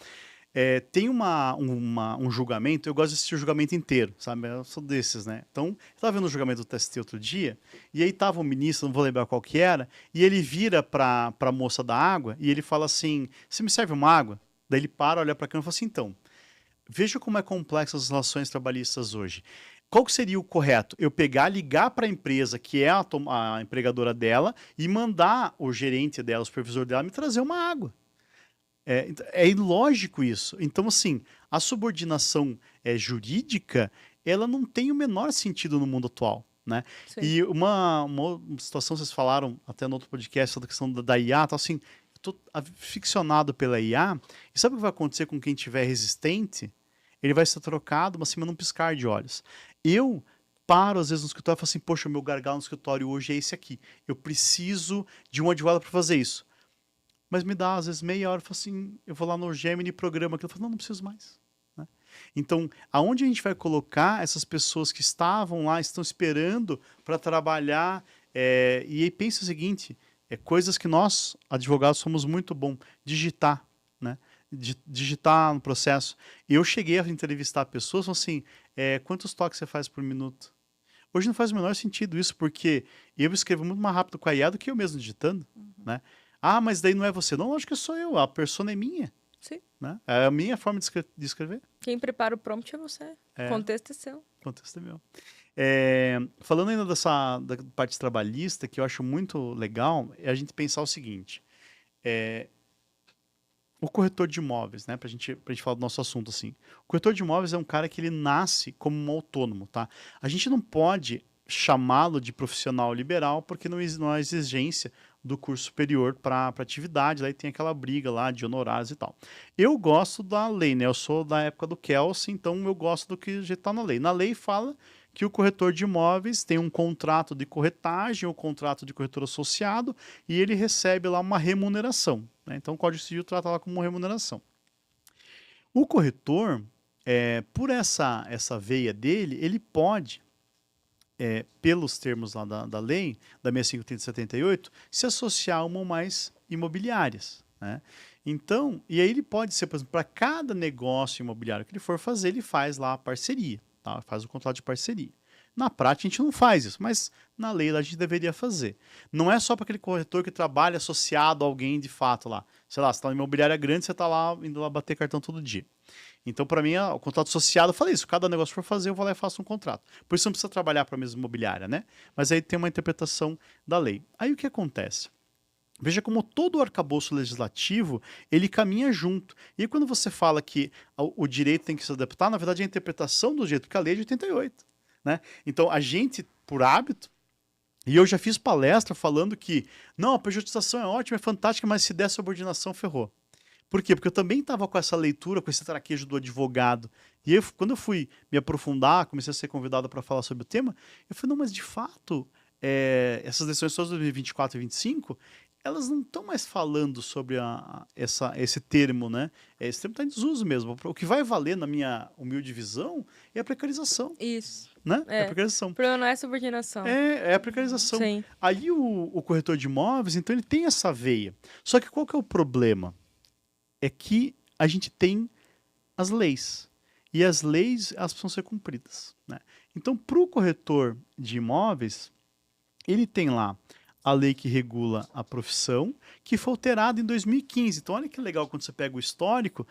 Tem um julgamento, eu gosto de assistir o julgamento inteiro, sabe? Eu sou desses, né? Então, eu estava vendo o julgamento do TST outro dia, e aí tava o ministro, não vou lembrar qual que era, e ele vira para a moça da água, e ele fala assim, você me serve uma água? Daí ele para, olha para a câmera e fala assim, então, veja como é complexo as relações trabalhistas hoje. Qual que seria o correto? Eu ligar para a empresa, que é a empregadora dela, e mandar o gerente dela, o supervisor dela, me trazer uma água. É ilógico isso. Então, assim, a subordinação jurídica, ela não tem o menor sentido no mundo atual. Né? E uma situação, vocês falaram até no outro podcast, da questão da IA, tá, assim, eu tô aficionado pela IA, e sabe o que vai acontecer com quem tiver resistente? Ele vai ser trocado, mas num piscar de olhos. Eu paro, às vezes, no escritório e falo assim, poxa, o meu gargalo no escritório hoje é esse aqui. Eu preciso de um advogado para fazer isso. Mas me dá, às vezes, meia hora, eu falo assim, eu vou lá no Gemini, programa aquilo, eu falo, não preciso mais. Né? Então, aonde a gente vai colocar essas pessoas que estavam lá, estão esperando para trabalhar, e aí pensa o seguinte, coisas que nós, advogados, somos muito bons, digitar, né? Digitar no processo. Eu cheguei a entrevistar pessoas, assim, quantos toques você faz por minuto? Hoje não faz o menor sentido isso, porque eu escrevo muito mais rápido com a IA do que eu mesmo digitando, né? Ah, mas daí não é você. Não, acho que sou eu, a persona é minha. Sim. Né? É a minha forma de escrever. Quem prepara o prompt é você. O contexto é seu. O contexto é meu. Falando ainda da parte trabalhista, que eu acho muito legal, é a gente pensar o seguinte. O corretor de imóveis, né? Pra gente falar do nosso assunto assim. O corretor de imóveis é um cara que ele nasce como um autônomo, tá? A gente não pode chamá-lo de profissional liberal porque não há exigência do curso superior para atividade, aí tem aquela briga lá de honorários e tal. Eu gosto da lei, né? Eu sou da época do Kelsey, então eu gosto do que já está na lei. Na lei fala que o corretor de imóveis tem um contrato de corretagem, ou contrato de corretor associado, e ele recebe lá uma remuneração. Né? Então o Código Civil trata lá como remuneração. O corretor, por essa veia dele, ele pode, pelos termos lá da lei, da 65.378, se associar a uma ou mais imobiliárias. Né? Então, e aí ele pode ser, por exemplo, para cada negócio imobiliário que ele for fazer, ele faz lá a parceria, tá? Faz o contrato de parceria. Na prática, a gente não faz isso, mas na lei a gente deveria fazer. Não é só para aquele corretor que trabalha associado a alguém de fato lá. Sei lá, você está numa imobiliária grande, você está lá indo lá bater cartão todo dia. Então, para mim, o contrato associado, eu falei isso, cada negócio que for fazer, eu vou lá e faço um contrato. Por isso não precisa trabalhar para a mesma imobiliária, né? Mas aí tem uma interpretação da lei. Aí o que acontece? Veja como todo o arcabouço legislativo, ele caminha junto. E aí, quando você fala que o direito tem que se adaptar, na verdade é a interpretação do direito, porque a lei é de 88. Né? Então, a gente, por hábito, e eu já fiz palestra falando que, não, a pejotização é ótima, é fantástica, mas se der subordinação, ferrou. Por quê? Porque eu também estava com essa leitura, com esse traquejo do advogado. E eu, quando eu fui me aprofundar, comecei a ser convidado para falar sobre o tema, eu falei, não, mas de fato, essas decisões todas de 2024 e 2025, elas não estão mais falando sobre esse termo, né? Esse termo está em desuso mesmo. O que vai valer, na minha humilde visão, é a precarização. Isso. Né? É a O precarização. problema não é subordinação. É a precarização. Sim. Aí o corretor de imóveis, então ele tem essa veia. Só que qual que é o problema? É que a gente tem as leis. E as leis, elas precisam ser cumpridas. Né? Então, para o corretor de imóveis, ele tem lá a lei que regula a profissão, que foi alterada em 2015. Então, olha que legal quando você pega o histórico.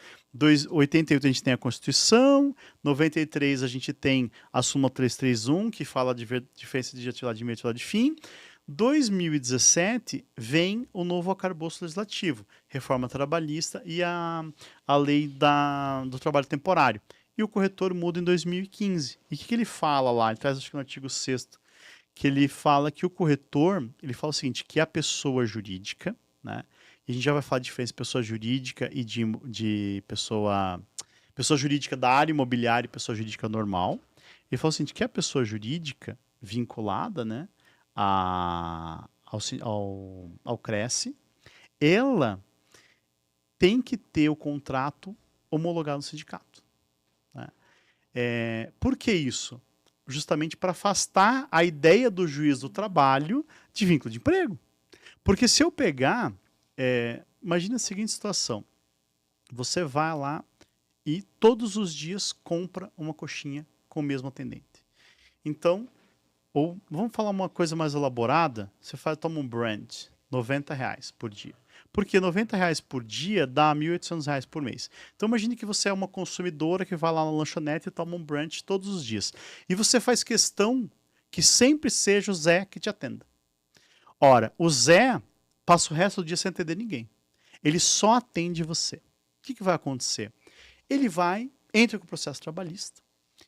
88 a gente tem a Constituição, 93 a gente tem a súmula 331, que fala de diferença de atividade de meio e atividade de fim. 2017 vem o novo arcabouço legislativo, reforma trabalhista e a lei do trabalho temporário. E o corretor muda em 2015. E o que ele fala lá? Ele traz, acho que no artigo 6º, que ele fala que o corretor, ele fala o seguinte, que a pessoa jurídica, né? E a gente já vai falar de diferença de pessoa jurídica e de pessoa jurídica da área imobiliária e pessoa jurídica normal. Ele fala o seguinte, que a pessoa jurídica vinculada, né, ao Cresce, ela tem que ter o contrato homologado no sindicato. Né? Por que isso? Justamente para afastar a ideia do juiz do trabalho de vínculo de emprego. Porque se eu pegar, imagina a seguinte situação, você vai lá e todos os dias compra uma coxinha com o mesmo atendente. Então, ou vamos falar uma coisa mais elaborada, você toma um brunch, R$90 por dia. Porque R$90 por dia dá R$1.800 por mês. Então imagine que você é uma consumidora que vai lá na lanchonete e toma um brunch todos os dias. E você faz questão que sempre seja o Zé que te atenda. Ora, o Zé passa o resto do dia sem atender ninguém. Ele só atende você. O que vai acontecer? Ele entra com o processo trabalhista.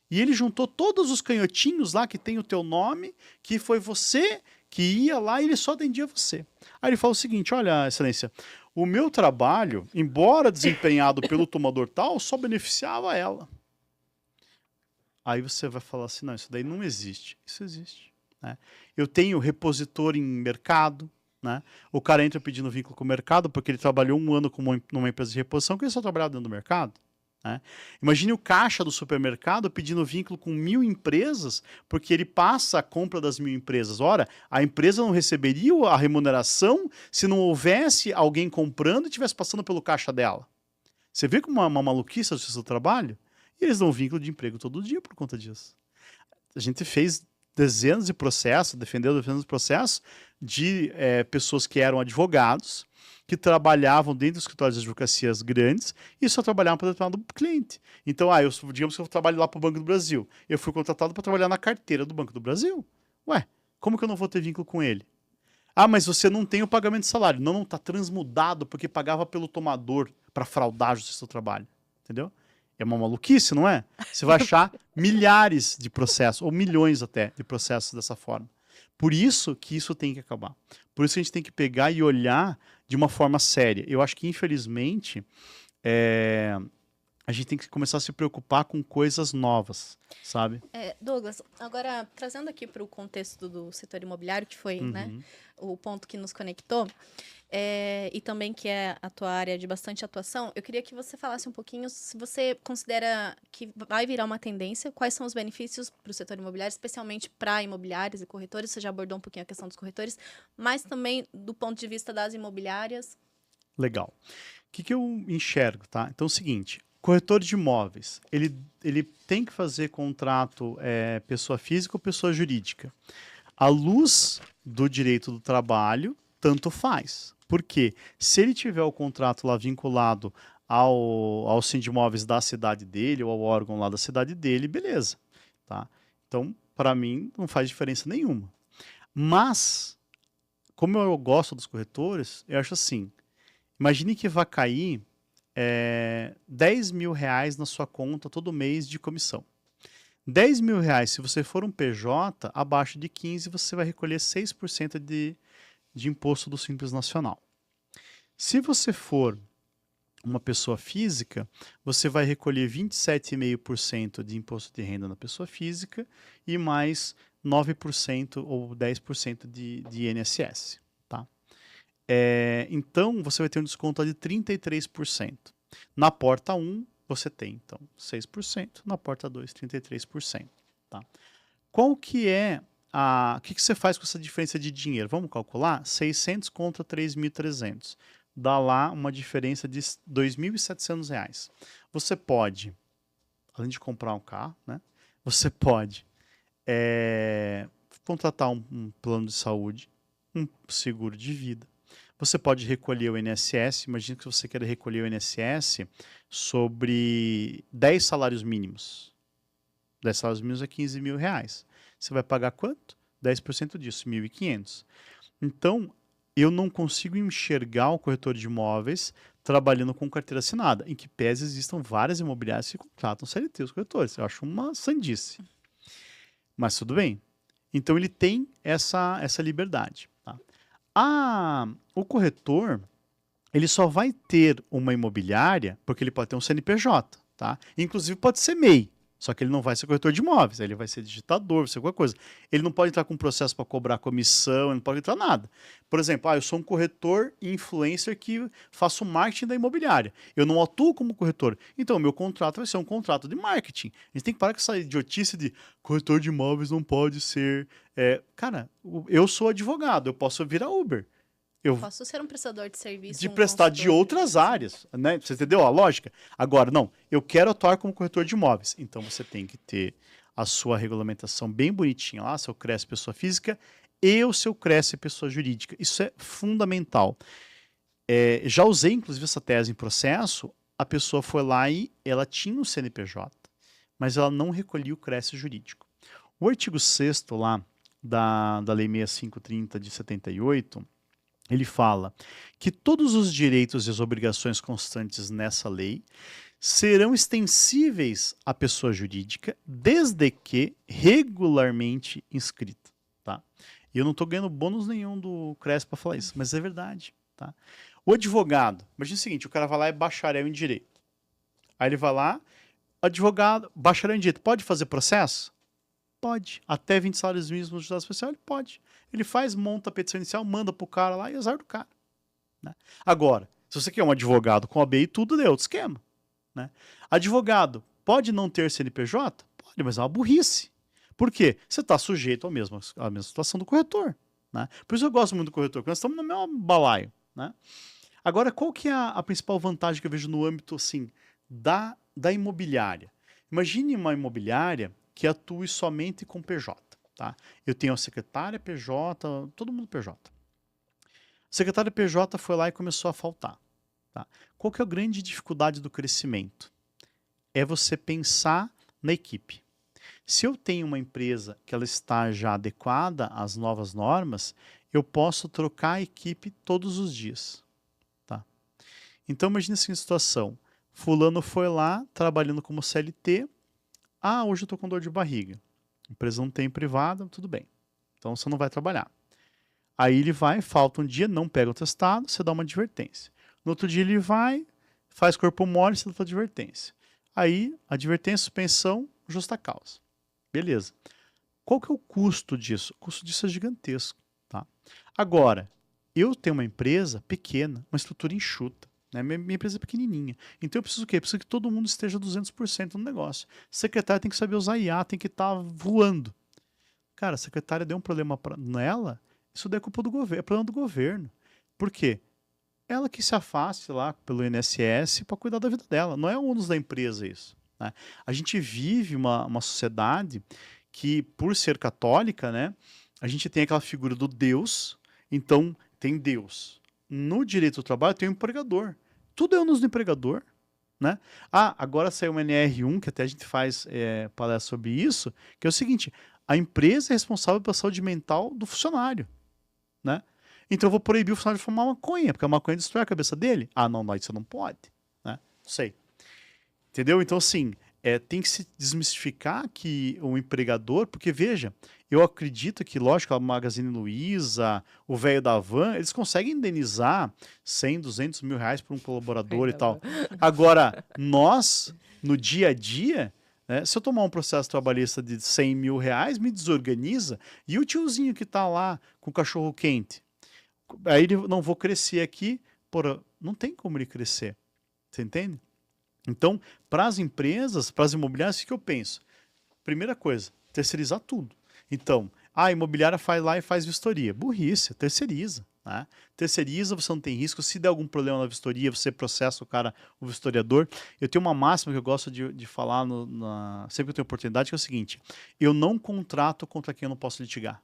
E ele juntou todos os canhotinhos lá que tem o teu nome, que foi você que ia lá e ele só atendia você. Aí ele fala o seguinte, olha, excelência, o meu trabalho, embora desempenhado pelo tomador tal, só beneficiava ela. Aí você vai falar assim, não, isso daí não existe. Isso existe. Né? Eu tenho repositor em mercado, né? O cara entra pedindo vínculo com o mercado porque ele trabalhou um ano numa empresa de reposição que ele só trabalhava dentro do mercado. Né? Imagine o caixa do supermercado pedindo vínculo com 1.000 empresas, porque ele passa a compra das 1.000 empresas. Ora, a empresa não receberia a remuneração se não houvesse alguém comprando e estivesse passando pelo caixa dela. Você vê como uma maluquice o seu trabalho? E eles dão vínculo de emprego todo dia por conta disso. A gente fez dezenas de processos, defendeu dezenas de processos de pessoas que eram advogados, que trabalhavam dentro dos escritórios de advocacias grandes e só trabalhavam para determinado cliente. Então, digamos que eu trabalho lá para o Banco do Brasil. Eu fui contratado para trabalhar na carteira do Banco do Brasil. Ué, como que eu não vou ter vínculo com ele? Ah, mas você não tem o pagamento de salário. Não, está transmudado porque pagava pelo tomador para fraudar a justiça do trabalho. Entendeu? É uma maluquice, não é? Você vai achar milhares de processos, ou milhões até, de processos dessa forma. Por isso que isso tem que acabar. Por isso que a gente tem que pegar e olhar de uma forma séria. Eu acho que, infelizmente, a gente tem que começar a se preocupar com coisas novas, sabe? Douglas, agora, trazendo aqui para o contexto do setor imobiliário, que foi né, o ponto que nos conectou, e também que é a tua área de bastante atuação, eu queria que você falasse um pouquinho se você considera que vai virar uma tendência, quais são os benefícios para o setor imobiliário, especialmente para imobiliários e corretores, você já abordou um pouquinho a questão dos corretores, mas também do ponto de vista das imobiliárias. Legal. O que eu enxergo, tá? Então é o seguinte, Corretor de imóveis, ele tem que fazer contrato pessoa física ou pessoa jurídica. À luz do direito do trabalho, tanto faz. Por quê? Se ele tiver o contrato lá vinculado ao Sindimóveis da cidade dele ou ao órgão lá da cidade dele, beleza. Tá? Então, para mim, não faz diferença nenhuma. Mas, como eu gosto dos corretores, eu acho assim, imagine que vai cair 10 mil reais na sua conta todo mês de comissão. 10 mil reais, se você for um PJ, abaixo de 15, você vai recolher 6% de imposto do Simples Nacional. Se você for uma pessoa física, você vai recolher 27,5% de imposto de renda na pessoa física e mais 9% ou 10% de INSS. Tá? Então, você vai ter um desconto de 33%. Na porta 1, você tem, então, 6%. Na porta 2, 33%. Tá? Qual que é o que você faz com essa diferença de dinheiro? Vamos calcular? 600 contra 3.300. Dá lá uma diferença de R$ 2.700. Você pode, além de comprar um carro, né? Você pode contratar um plano de saúde, um seguro de vida. Você pode recolher o INSS. Imagina que você quer recolher o INSS sobre 10 salários mínimos. 10 salários mínimos é 15 mil reais. Você vai pagar quanto? 10% disso, 1.500. Então, eu não consigo enxergar o corretor de imóveis trabalhando com carteira assinada, em que pese existam várias imobiliárias que contratam CLT, os corretores. Eu acho uma sandice. Mas tudo bem. Então, ele tem essa liberdade. Tá? O corretor, ele só vai ter uma imobiliária porque ele pode ter um CNPJ. Tá? Inclusive, pode ser MEI. Só que ele não vai ser corretor de imóveis, ele vai ser digitador, vai ser qualquer coisa. Ele não pode entrar com processo para cobrar comissão, ele não pode entrar nada. Por exemplo, eu sou um corretor influencer que faço marketing da imobiliária. Eu não atuo como corretor. Então, o meu contrato vai ser um contrato de marketing. A gente tem que parar com essa idiotice de corretor de imóveis não pode ser... Cara, eu sou advogado, eu posso virar Uber. Eu Posso ser um prestador de serviço. De prestar de outras áreas, né? Você entendeu a lógica? Agora, não, eu quero atuar como corretor de imóveis. Então, você tem que ter a sua regulamentação bem bonitinha lá, seu CRES pessoa física e o seu CRES pessoa jurídica. Isso é fundamental. Já usei, inclusive, essa tese em processo. A pessoa foi lá e ela tinha um CNPJ, mas ela não recolhia o CRES jurídico. O artigo 6º lá da Lei 6530 de 78... ele fala que todos os direitos e as obrigações constantes nessa lei serão extensíveis à pessoa jurídica desde que regularmente inscrita. Tá? E eu não estou ganhando bônus nenhum do CRES para falar isso, mas é verdade. Tá? O advogado, imagina o seguinte, o cara vai lá e é bacharel em direito. Aí ele vai lá, advogado, bacharel em direito, pode fazer processo? Pode. Até 20 salários mínimos no juizado especial, ele pode. Ele faz, monta a petição inicial, manda pro cara lá e azar do cara. Né? Agora, se você quer um advogado com OAB e tudo, é outro esquema. Né? Advogado pode não ter CNPJ? Pode, mas é uma burrice. Por quê? Você está sujeito à mesma situação do corretor. Né? Por isso eu gosto muito do corretor, porque nós estamos no mesmo balaio. Né? Agora, qual que é a principal vantagem que eu vejo no âmbito assim, da imobiliária? Imagine uma imobiliária que atue somente com PJ. Tá? Eu tenho a secretária PJ, todo mundo PJ. A secretária PJ foi lá e começou a faltar. Tá? Qual que é a grande dificuldade do crescimento? É você pensar na equipe. Se eu tenho uma empresa que ela está já adequada às novas normas, eu posso trocar a equipe todos os dias. Tá? Então imagine assim a situação. Fulano foi lá, trabalhando como CLT. Hoje eu estou com dor de barriga. A empresa não tem privada, tudo bem. Então você não vai trabalhar. Aí ele vai, falta um dia, não pega o testado, você dá uma advertência. No outro dia ele vai, faz corpo mole, você dá uma advertência. Aí, advertência, suspensão, justa causa. Beleza. Qual que é o custo disso? O custo disso é gigantesco. Tá? Agora, eu tenho uma empresa pequena, uma estrutura enxuta. Né? Minha empresa é pequenininha. Então eu preciso o quê? Eu preciso que todo mundo esteja 200% no negócio. A secretária tem que saber usar IA, tem que estar voando. Cara, a secretária deu um problema nela, isso daí é culpa do governo, é problema do governo. Por quê? ela que se afaste lá pelo INSS para cuidar da vida dela. Não é o ônus da empresa isso, né? A gente vive uma sociedade que, por ser católica, né, a gente tem aquela figura do Deus, então tem Deus. No direito do trabalho tem o empregador. Tudo é ônus do empregador, né? Ah, agora saiu uma NR1, que até a gente faz palestra sobre isso, que é o seguinte, a empresa é responsável pela saúde mental do funcionário, né? Então eu vou proibir o funcionário de fumar maconha, porque a maconha destrói a cabeça dele. Ah, não, isso não pode, né? Não sei. Entendeu? Então, assim, tem que se desmistificar que o empregador, porque veja, eu acredito que, lógico, a Magazine Luiza, o velho da van, eles conseguem indenizar 100, 200 mil reais por um colaborador e tal. Agora, nós, no dia a dia, né, se eu tomar um processo trabalhista de 100 mil reais, me desorganiza, e o tiozinho que tá lá com o cachorro quente, aí ele não vou crescer aqui, porra, não tem como ele crescer. Você entende? Então, para as empresas, para as imobiliárias, o que eu penso? Primeira coisa, terceirizar tudo. Então, a imobiliária faz lá e faz vistoria. Burrice, terceiriza. Né? Terceiriza, você não tem risco. Se der algum problema na vistoria, você processa o cara, o vistoriador. Eu tenho uma máxima que eu gosto de falar sempre que eu tenho oportunidade, que é o seguinte: eu não contrato contra quem eu não posso litigar.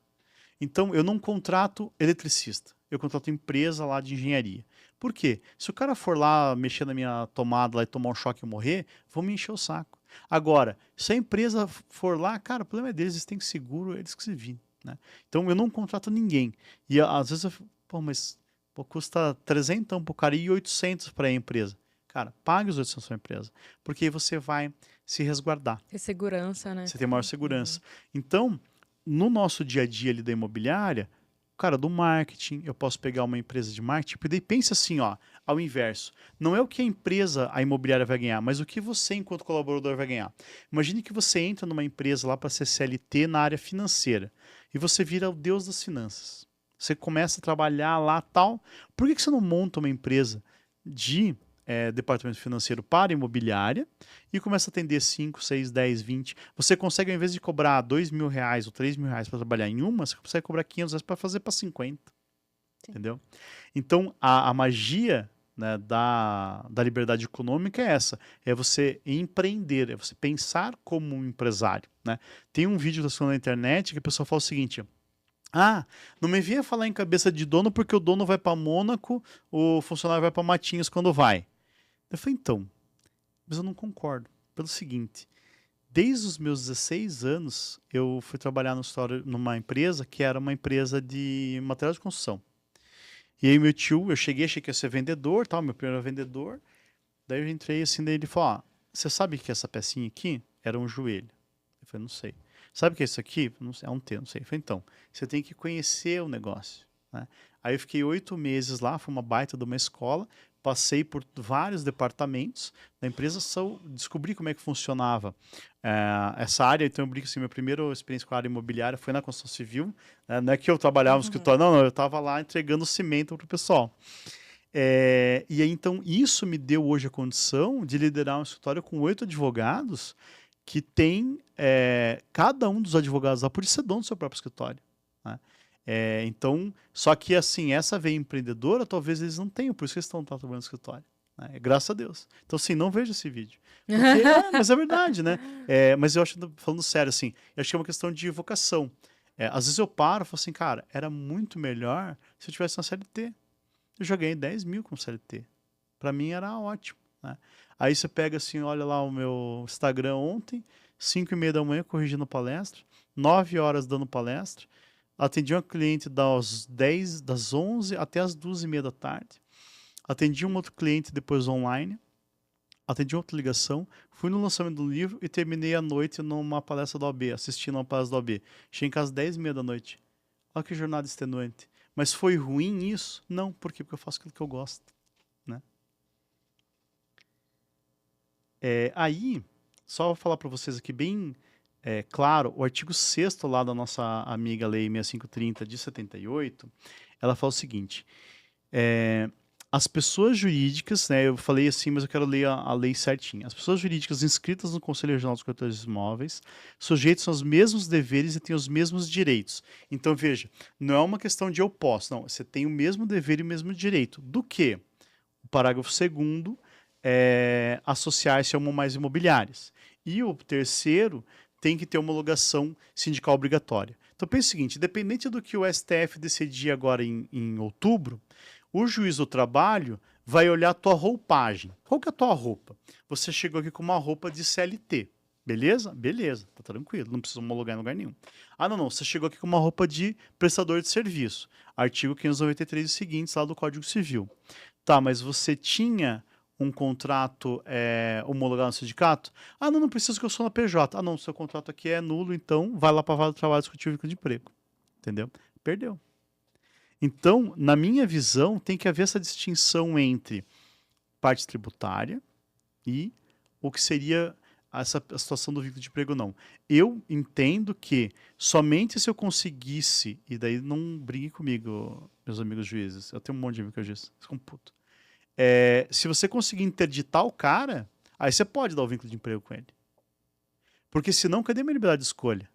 Então, eu não contrato eletricista, eu contrato empresa lá de engenharia. Por quê? Se o cara for lá mexer na minha tomada lá e tomar um choque e morrer, vão me encher o saco. Agora, se a empresa for lá, cara, o problema é deles, eles têm seguro, eles que se virem, né? Então, eu não contrato ninguém. E às vezes, mas custa 300 pro cara e 800 para a empresa. Cara, pague os 800 para a empresa, porque aí você vai se resguardar. Ter segurança, né? Você tem maior segurança. Então, no nosso dia a dia ali da imobiliária, cara, do marketing, eu posso pegar uma empresa de marketing, e daí pensa assim, ó, ao inverso. Não é o que a empresa, a imobiliária vai ganhar, mas o que você, enquanto colaborador, vai ganhar. Imagine que você entra numa empresa lá para ser CLT na área financeira e você vira o deus das finanças. Você começa a trabalhar lá tal. Por que você não monta uma empresa de departamento financeiro para imobiliária e começa a atender 5, 6, 10, 20. Você consegue, ao invés de cobrar 2 mil reais ou 3 mil reais para trabalhar em uma, você consegue cobrar 500 reais para fazer para 50. Sim. Entendeu? Então, a magia, né, da liberdade econômica é essa. É você empreender, é você pensar como um empresário. Né? Tem um vídeo da na internet que a pessoa fala o seguinte: ah, não me venha falar em cabeça de dono porque o dono vai para Mônaco, o funcionário vai para Matinhos quando vai. Eu falei, então, mas eu não concordo. Pelo seguinte, desde os meus 16 anos, eu fui trabalhar numa empresa que era uma empresa de material de construção. E aí meu tio, eu cheguei, achei que ia ser vendedor, tal, meu primeiro vendedor. Daí eu entrei assim, daí ele falou, ah, você sabe que essa pecinha aqui era um joelho? Eu falei, não sei. Sabe o que é isso aqui? Não sei, é um T, não sei. Eu falei, então, você tem que conhecer o negócio. Né? Aí eu fiquei 8 meses lá, foi uma baita de uma escola, passei por vários departamentos da empresa, descobri como é que funcionava essa área. Então eu brinco assim, minha primeira experiência com a área imobiliária foi na construção civil, né? Não é que eu trabalhava no escritório, não, eu estava lá entregando cimento para o pessoal. E aí, então, isso me deu hoje a condição de liderar um escritório com 8 advogados que tem, cada um dos advogados lá podia ser dono do seu próprio escritório. Né? Então, só que assim, essa veia empreendedora, talvez eles não tenham, por isso que eles estão trabalhando no escritório. Né? Graças a Deus. Então, assim, não veja esse vídeo. Porque, mas é verdade, né? Mas eu acho, falando sério, assim, eu acho que é uma questão de vocação. Às vezes eu paro e falo assim, cara, era muito melhor se eu tivesse na CLT. Eu já ganhei 10 mil com CLT. Para mim era ótimo. Né? Aí você pega assim, olha lá o meu Instagram ontem, 5h30 da manhã corrigindo palestra, 9 horas dando palestra, atendi uma cliente das 11 até as 2h30 da tarde, atendi um outro cliente depois online, atendi outra ligação, fui no lançamento do livro e terminei a noite numa palestra da OAB, assistindo uma palestra da OAB. Cheguei em casa às 10h30 da noite. Olha que jornada extenuante. Mas foi ruim isso? Não, por quê? Porque eu faço aquilo que eu gosto. Né? Aí, só vou falar para vocês aqui bem claro, o artigo 6º lá da nossa amiga Lei 6530 de 78, ela fala o seguinte, as pessoas jurídicas, né, eu falei assim, mas eu quero ler a lei certinha, as pessoas jurídicas inscritas no Conselho Regional dos Corretores de Imóveis sujeitos aos mesmos deveres e têm os mesmos direitos. Então, veja, não é uma questão de eu posso, não, você tem o mesmo dever e o mesmo direito. Do quê? parágrafo 2º é associar-se a uma ou mais imobiliárias. E o terceiro tem que ter homologação sindical obrigatória. Então pense o seguinte, independente do que o STF decidir agora em outubro, o juiz do trabalho vai olhar a tua roupagem. Qual que é a tua roupa? Você chegou aqui com uma roupa de CLT. Beleza? Beleza, tá tranquilo, não precisa homologar em lugar nenhum. Ah, não, você chegou aqui com uma roupa de prestador de serviço. Artigo 593 e seguintes lá do Código Civil. Tá, mas você tinha um contrato homologado no sindicato? Ah, não preciso que eu sou na PJ. Ah, não, seu contrato aqui é nulo, então vai lá para a Vara do Trabalho discutir o vínculo de emprego. Entendeu? Perdeu. Então, na minha visão, tem que haver essa distinção entre parte tributária e o que seria a situação do vínculo de emprego, não. Eu entendo que somente se eu conseguisse, e daí não brigue comigo, meus amigos juízes, eu tenho um monte de amigos que eu juiz, ficam puto. Se você conseguir interditar o cara, aí você pode dar o vínculo de emprego com ele. Porque senão, cadê a minha liberdade de escolha?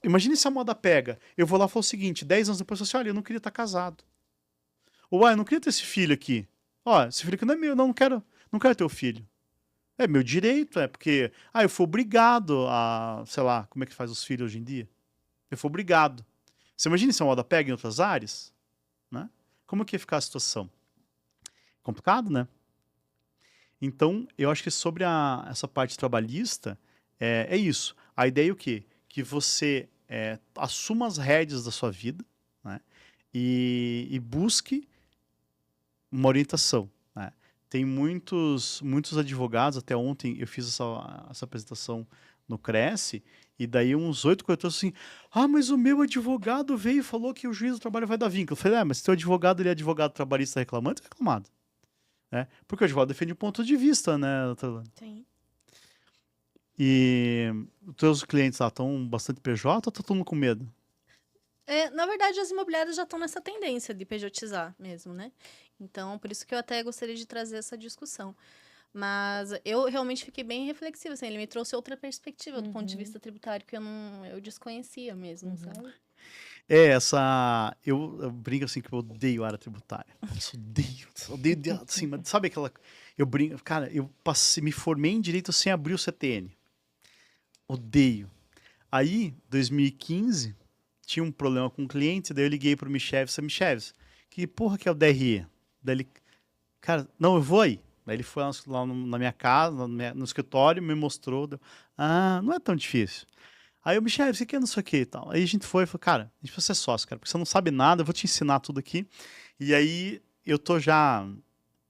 Imagine se a moda pega. Eu vou lá e falo o seguinte, 10 anos depois, eu falo assim, olha, eu não queria estar casado. Ou, eu não queria ter esse filho aqui. Ó, esse filho aqui não é meu, não quero ter o filho. É meu direito, porque, eu fui obrigado a, sei lá, como é que faz os filhos hoje em dia? Eu fui obrigado. Você imagina se a moda pega em outras áreas? Né? Como que ia ficar a situação? Complicado, né? Então, eu acho que sobre essa parte trabalhista, é isso. A ideia é o quê? Que você assuma as rédeas da sua vida, né? E busque uma orientação. Né? Tem muitos advogados, até ontem eu fiz essa apresentação no Cresce, e daí uns 8 corretores assim, mas o meu advogado veio e falou que o juiz do trabalho vai dar vínculo. Eu falei, mas se teu advogado ele é advogado trabalhista reclamando, é reclamado. Né? Porque o advogado defende um ponto de vista, né, doutora? Sim. E os teus clientes lá estão bastante PJ ou tá todo mundo com medo? Na verdade, as imobiliárias já estão nessa tendência de pejotizar mesmo, né? Então, por isso que eu até gostaria de trazer essa discussão. Mas eu realmente fiquei bem reflexiva, assim, ele me trouxe outra perspectiva do ponto de vista tributário que eu desconhecia mesmo, sabe? Eu brinco assim que eu odeio área tributária. Eu odeio, assim, mas sabe aquela... Eu brinco, cara, me formei em Direito sem abrir o CTN. Odeio. Aí, 2015, tinha um problema com um cliente, daí eu liguei pro Micheves, que porra que é o DRE? Daí ele, cara, não, eu vou aí. Daí ele foi lá na minha casa, no escritório, me mostrou, não é tão difícil. Aí o Michel, você quer não sei o que e tal. Aí a gente foi e falou, cara, a gente precisa ser sócio, cara, porque você não sabe nada, eu vou te ensinar tudo aqui. E aí eu tô já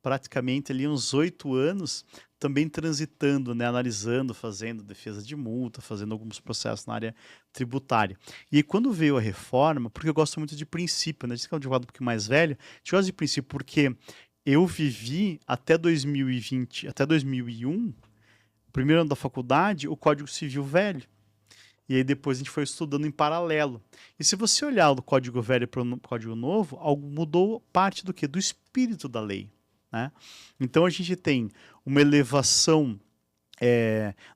praticamente ali uns 8 anos também transitando, né, analisando, fazendo defesa de multa, fazendo alguns processos na área tributária. E aí, quando veio a reforma, porque eu gosto muito de princípio, né, diz que é um advogado um pouquinho mais velho, a gente gosta de princípio porque eu vivi até 2020, até 2001, primeiro ano da faculdade, o Código Civil velho. E aí depois a gente foi estudando em paralelo. E se você olhar do Código Velho para o Código Novo, algo mudou parte do quê? Do espírito da lei. Né? Então a gente tem uma elevação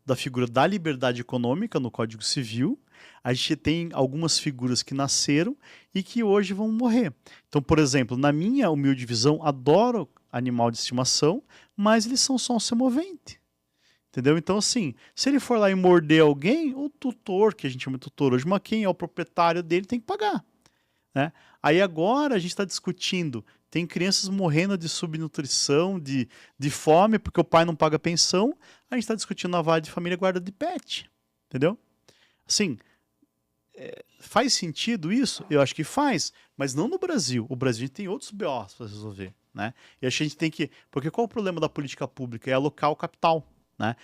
da figura da liberdade econômica no Código Civil. A gente tem algumas figuras que nasceram e que hoje vão morrer. Então, por exemplo, na minha humilde visão, adoro animal de estimação, mas eles são só um semovente. Entendeu? Então, assim, se ele for lá e morder alguém, o tutor, que a gente chama de tutor hoje, mas quem é o proprietário dele tem que pagar. Né? Aí agora a gente está discutindo, tem crianças morrendo de subnutrição, de fome, porque o pai não paga pensão, a gente está discutindo a vara de família e guarda de pet. Entendeu? Assim, faz sentido isso? Eu acho que faz, mas não no Brasil. O Brasil tem outros BOs para resolver. Né? E a gente tem que... Porque qual é o problema da política pública? É alocar o capital. Né?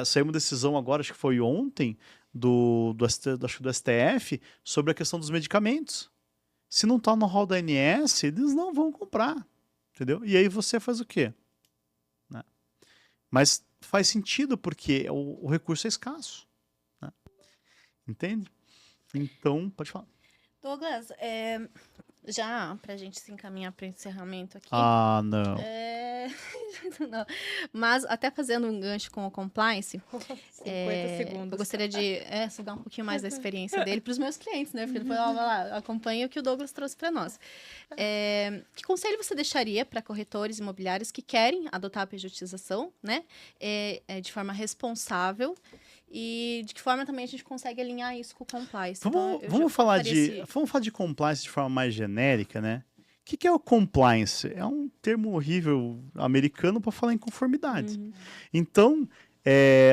Saiu uma decisão agora, acho que foi ontem, do STF, sobre a questão dos medicamentos. Se não está no rol da ANS, eles não vão comprar. Entendeu? E aí você faz o quê? Né? Mas faz sentido porque o recurso é escasso. Né? Entende? Então, pode falar. Douglas, Já, pra gente se encaminhar para o encerramento aqui. Ah, não. Não. Mas, até fazendo um gancho com o compliance, 50 segundos. eu gostaria de sugar um pouquinho mais da experiência dele para os meus clientes, né? Porque ele falou, vai lá, acompanha o que o Douglas trouxe para nós. Que conselho você deixaria para corretores imobiliários que querem adotar a pejotização, né? De forma responsável? E de que forma também a gente consegue alinhar isso com o compliance? Vamos falar de compliance de forma mais genérica, né? O que é o compliance? É um termo horrível americano para falar em conformidade. Uhum. Então,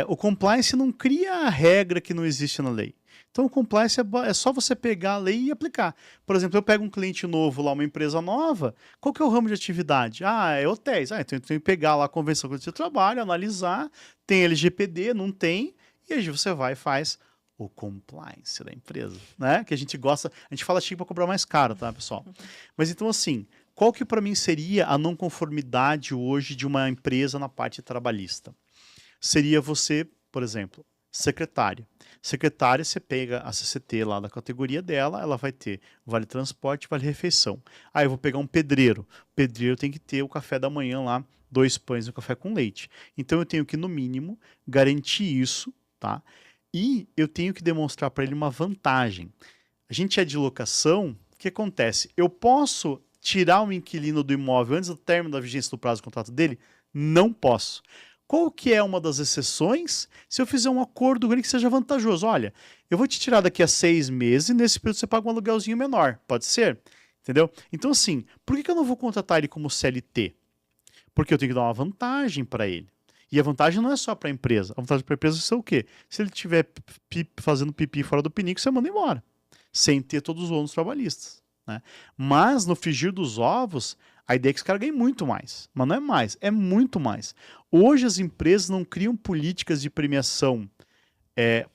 o compliance não cria a regra que não existe na lei. Então, o compliance é só você pegar a lei e aplicar. Por exemplo, eu pego um cliente novo lá, uma empresa nova, qual que é o ramo de atividade? É hotéis. Então, eu tenho que pegar lá a Convenção de Trabalho, analisar, tem LGPD, não tem, e aí você vai e faz o compliance da empresa, né? Que a gente gosta, a gente fala chique para cobrar mais caro, tá, pessoal? Mas então, assim, qual que para mim seria a não conformidade hoje de uma empresa na parte trabalhista? Seria você, por exemplo, secretária. Secretária, você pega a CCT lá da categoria dela, ela vai ter vale transporte, vale refeição. Aí eu vou pegar um pedreiro. O pedreiro tem que ter o café da manhã lá, 2 pães e um café com leite. Então eu tenho que, no mínimo, garantir isso, tá? E eu tenho que demonstrar para ele uma vantagem. A gente é de locação, o que acontece? Eu posso tirar o inquilino do imóvel antes do término da vigência do prazo do contrato dele? Não posso. Qual que é uma das exceções? Se eu fizer um acordo com ele que seja vantajoso. Olha, eu vou te tirar daqui a 6 meses e nesse período você paga um aluguelzinho menor. Pode ser? Entendeu? Então, assim, por que eu não vou contratar ele como CLT? Porque eu tenho que dar uma vantagem para ele. E a vantagem não é só para a empresa. A vantagem para a empresa é o quê? Se ele estiver fazendo pipi fora do pinico, você manda embora. Sem ter todos os ônus trabalhistas. Né? Mas, no frigir dos ovos, a ideia é que esse cara ganhe muito mais. Mas não é mais, é muito mais. Hoje as empresas não criam políticas de premiação,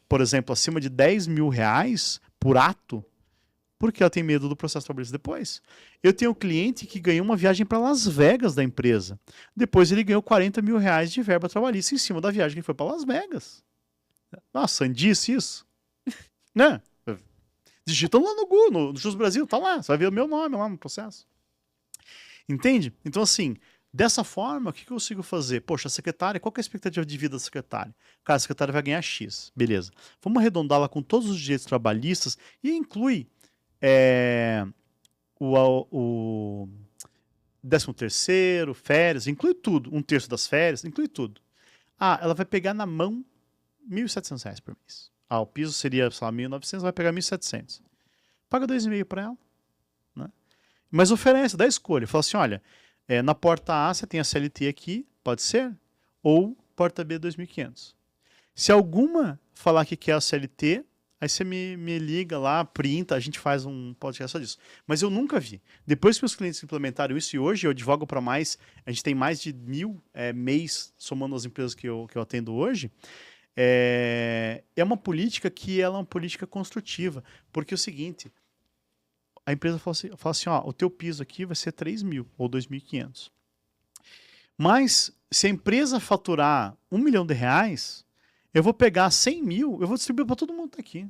por exemplo, acima de 10 mil reais por ato, porque ela tem medo do processo trabalhista depois. Eu tenho um cliente que ganhou uma viagem para Las Vegas da empresa. Depois ele ganhou 40 mil reais de verba trabalhista em cima da viagem que ele foi para Las Vegas. Nossa, sandice isso. Né? Digita lá no Google, no Jus Brasil, tá lá. Você vai ver o meu nome lá no processo. Entende? Então, assim, dessa forma, o que eu consigo fazer? Poxa, a secretária, qual que é a expectativa de vida da secretária? Cara, a secretária vai ganhar X. Beleza. Vamos arredondá-la com todos os direitos trabalhistas e inclui o 13º, férias, inclui tudo. 1/3 das férias, inclui tudo. Ela vai pegar na mão R$ 1.700 por mês. O piso seria, sei lá, 1.900, vai pegar 1.700. Paga 2,5 para ela. Né? Mas oferece, dá escolha. Fala assim, olha, na porta A você tem a CLT aqui, pode ser? Ou porta B 2.500. Se alguma falar que quer a CLT, aí você me liga lá, printa, a gente faz um podcast só disso. Mas eu nunca vi. Depois que os clientes implementaram isso, e hoje eu advogo para mais, a gente tem mais de 1.000 MEIs, somando as empresas que eu atendo hoje, é uma política que ela é uma política construtiva. Porque é o seguinte, a empresa fala assim, o teu piso aqui vai ser 3.000 ou 2.500. Mas se a empresa faturar R$ 1 milhão, eu vou pegar 100 mil, eu vou distribuir para todo mundo que tá aqui.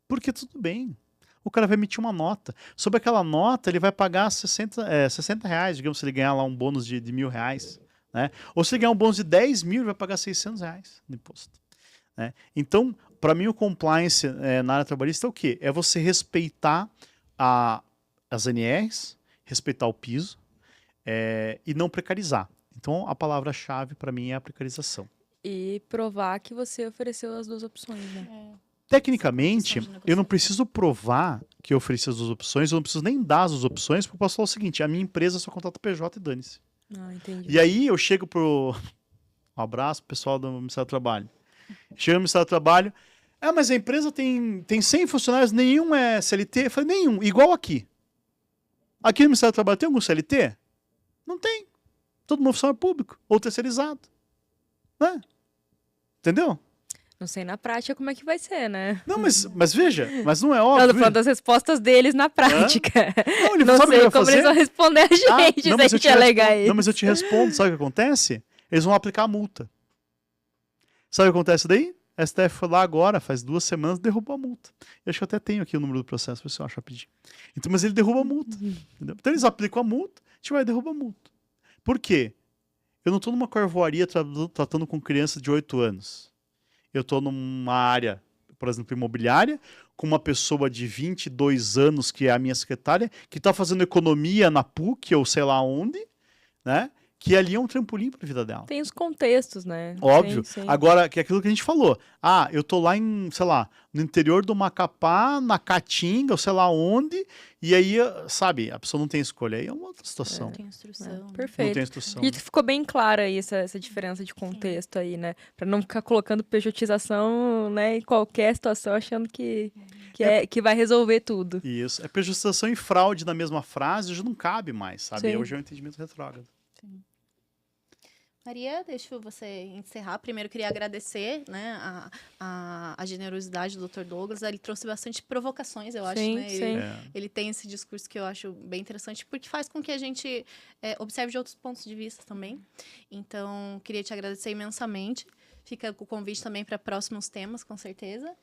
Porque tudo bem. O cara vai emitir uma nota. Sobre aquela nota, ele vai pagar 60 reais, digamos, se ele ganhar lá um bônus de R$ 1.000. Né? Ou se ele ganhar um bônus de 10 mil, ele vai pagar 600 reais de imposto. Né? Então, para mim, o compliance na área trabalhista é o quê? É você respeitar as NRs, respeitar o piso e não precarizar. Então, a palavra-chave para mim é a precarização. E provar que você ofereceu as duas opções, né? Tecnicamente, eu não preciso provar que eu ofereci as duas opções, eu não preciso nem dar as duas opções, porque eu posso falar o seguinte, a minha empresa só contrata PJ e dane-se. Entendi. E aí eu chego pro... Um abraço pro pessoal do Ministério do Trabalho. Chego no Ministério do Trabalho, mas a empresa tem 100 funcionários, nenhum é CLT? Eu falei, nenhum, igual aqui. Aqui no Ministério do Trabalho tem algum CLT? Não tem. Todo mundo funcionário público, ou terceirizado. Né? Entendeu? Não sei na prática como é que vai ser, né? Não, mas veja, mas não é óbvio. Não, tô falando das respostas deles na prática. Não, ele não sabe sei o que como eles vão responder a gente, não, se a gente alegar isso. Não, mas eu te respondo, sabe o que acontece? Eles vão aplicar a multa. Sabe o que acontece daí? A STF foi lá agora, faz 2 semanas, derrubou a multa. Eu acho que eu até tenho aqui o número do processo, se eu acho rapidinho. Então, mas ele derruba a multa. Entendeu? Então eles aplicam a multa, a gente vai derrubar a multa. Por quê? Eu não estou numa corvoaria tratando com criança de 8 anos. Eu estou numa área, por exemplo, imobiliária, com uma pessoa de 22 anos, que é a minha secretária, que está fazendo economia na PUC ou sei lá onde, né? Que ali é um trampolim para a vida dela. Tem os contextos, né? Óbvio. Sim, sim. Agora, que é aquilo que a gente falou. Ah, eu tô lá em, sei lá, no interior do Macapá, na Caatinga, ou sei lá onde, e aí, sabe, a pessoa não tem escolha. Aí é uma outra situação. Não tem instrução. Não Perfeito. tem instrução. Acredito que ficou bem clara aí essa diferença de contexto aí, né? Pra não ficar colocando pejotização, né, em qualquer situação, achando que vai resolver tudo. Isso. É pejotização e fraude na mesma frase, já não cabe mais, sabe? Sim. Hoje é um entendimento retrógrado. Maria, deixa você encerrar. Primeiro, queria agradecer, né, a generosidade do Dr. Douglas. Ele trouxe bastante provocações, eu acho, Sim, né? sim. Ele tem esse discurso que eu acho bem interessante, porque faz com que a gente observe de outros pontos de vista também. Então, queria te agradecer imensamente. Fica com o convite também para próximos temas, com certeza.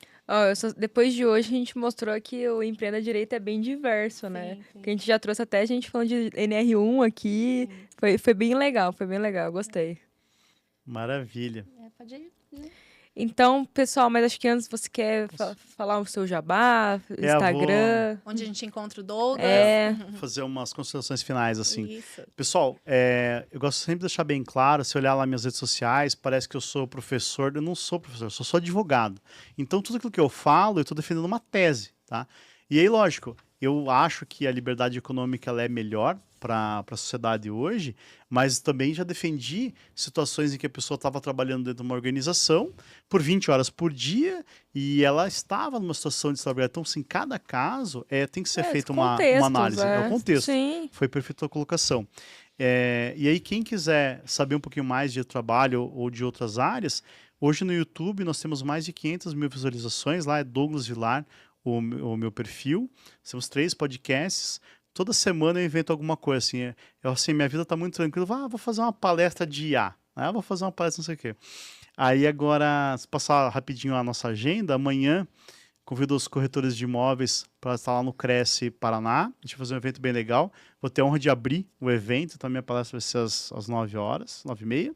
Depois de hoje, a gente mostrou que o Empreenda Direito é bem diverso, né? Sim. Que a gente já trouxe até gente falando de NR1 aqui. Foi bem legal, gostei. Maravilha. Pode ir. Então, pessoal, mas acho que antes você quer falar o seu jabá, Instagram. Onde a gente encontra o Douglas. Vou fazer umas considerações finais, assim. Isso. Pessoal, eu gosto sempre de deixar bem claro, se olhar lá minhas redes sociais, parece que eu sou professor. Eu não sou professor, eu sou só advogado. Então, tudo aquilo que eu falo, eu estou defendendo uma tese, tá? E aí, lógico, eu acho que a liberdade econômica ela é melhor para a sociedade hoje, mas também já defendi situações em que a pessoa estava trabalhando dentro de uma organização por 20 horas por dia e ela estava numa situação de trabalho. Então, assim, cada caso tem que ser feita uma análise. É o contexto. Sim. Foi perfeita a colocação. E aí, quem quiser saber um pouquinho mais de trabalho ou de outras áreas, hoje no YouTube nós temos mais de 500 mil visualizações. Lá é Douglas Vilar, o meu perfil. Temos 3 podcasts. Toda semana eu invento alguma coisa, assim, minha vida tá muito tranquila, vou fazer uma palestra de IA, vou fazer uma palestra não sei o quê. Aí agora, se passar rapidinho a nossa agenda, amanhã convido os corretores de imóveis para estar lá no Cresce Paraná, a gente vai fazer um evento bem legal, vou ter a honra de abrir o evento, então a minha palestra vai ser às 9 horas, 9h30,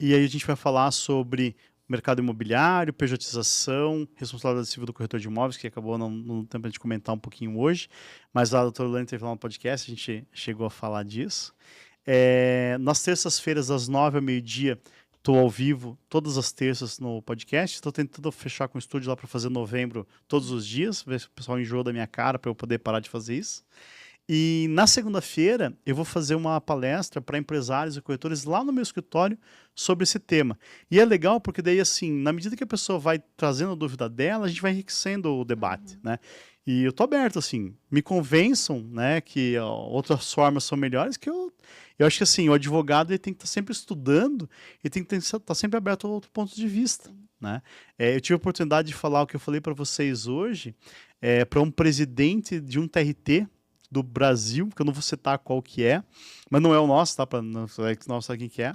e aí a gente vai falar sobre mercado imobiliário, pejotização, responsabilidade civil do corretor de imóveis, que acabou não dando tempo de a gente comentar um pouquinho hoje, mas a doutora Lani teve lá no podcast, a gente chegou a falar disso. Nas terças-feiras, às 9h ao meio-dia, estou ao vivo todas as terças no podcast, estou tentando fechar com o estúdio lá para fazer novembro todos os dias, ver se o pessoal enjoa da minha cara para eu poder parar de fazer isso. E na segunda-feira eu vou fazer uma palestra para empresários e corretores lá no meu escritório sobre esse tema. E é legal porque daí, assim, na medida que a pessoa vai trazendo a dúvida dela, a gente vai enriquecendo o debate, né? E eu tô aberto, assim, me convençam, né, que outras formas são melhores, que eu acho que, assim, o advogado ele tem que estar sempre estudando e tem que estar sempre aberto a outro ponto de vista, né? Eu tive a oportunidade de falar o que eu falei para vocês hoje, para um presidente de um TRT, do Brasil, que eu não vou citar qual que é, mas não é o nosso, tá? Não sabe quem que é.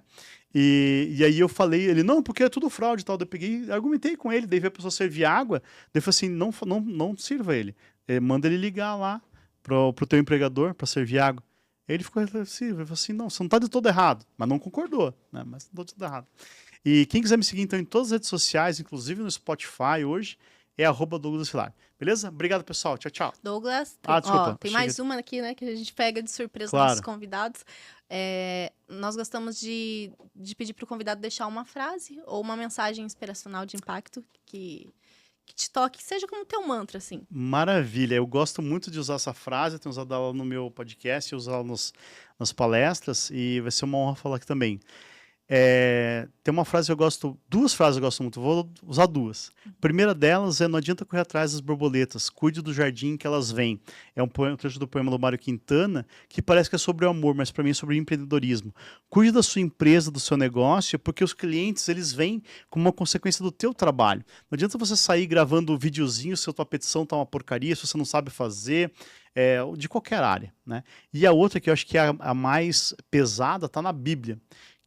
E aí eu falei, ele, não, porque é tudo fraude e tal. Daí eu peguei, argumentei com ele, daí veio a pessoa servir água, daí eu falei assim, não sirva ele. Manda ele ligar lá pro teu empregador para servir água. Aí ele ficou reflexivo, ele falou assim, não, você não tá de todo errado, mas não concordou, né? Mas não tá de todo errado. E quem quiser me seguir, então, em todas as redes sociais, inclusive no Spotify hoje, é @Douglas Vilar. Beleza? Obrigado, pessoal. Tchau, tchau. Douglas, desculpa. tem mais uma aqui, né, que a gente pega de surpresa Claro. nossos convidados. Nós gostamos de pedir para o convidado deixar uma frase ou uma mensagem inspiracional de impacto que te toque, seja como teu mantra, assim. Maravilha. Eu gosto muito de usar essa frase, eu tenho usado ela no meu podcast, usar ela nas palestras, e vai ser uma honra falar aqui também. Tem uma frase que eu gosto, 2 frases eu gosto muito, vou usar 2. A primeira delas não adianta correr atrás das borboletas, cuide do jardim que elas vêm. É um trecho do poema do Mário Quintana, que parece que é sobre o amor, mas para mim é sobre o empreendedorismo. Cuide da sua empresa, do seu negócio, porque os clientes, eles vêm como uma consequência do teu trabalho. Não adianta você sair gravando videozinho se a tua petição tá uma porcaria, se você não sabe fazer, de qualquer área, né? E a outra que eu acho que é a mais pesada, tá na Bíblia,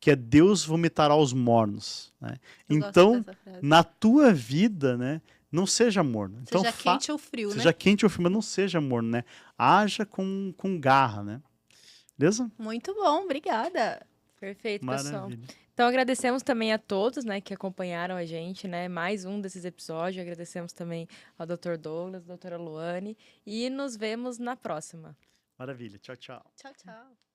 que é Deus vomitará os mornos, né? Eu gosto Então, dessa frase. na tua vida, né, não seja morno. Então, Seja quente ou frio, né? seja quente ou frio, mas não seja morno, né? Haja com garra, né? Beleza? Muito bom, obrigada. Perfeito, pessoal. Maravilha. Então agradecemos também a todos, né, que acompanharam a gente, né, mais um desses episódios. Agradecemos também ao Dr. Douglas, doutora Luane, e nos vemos na próxima. Maravilha. Tchau, tchau. Tchau, tchau.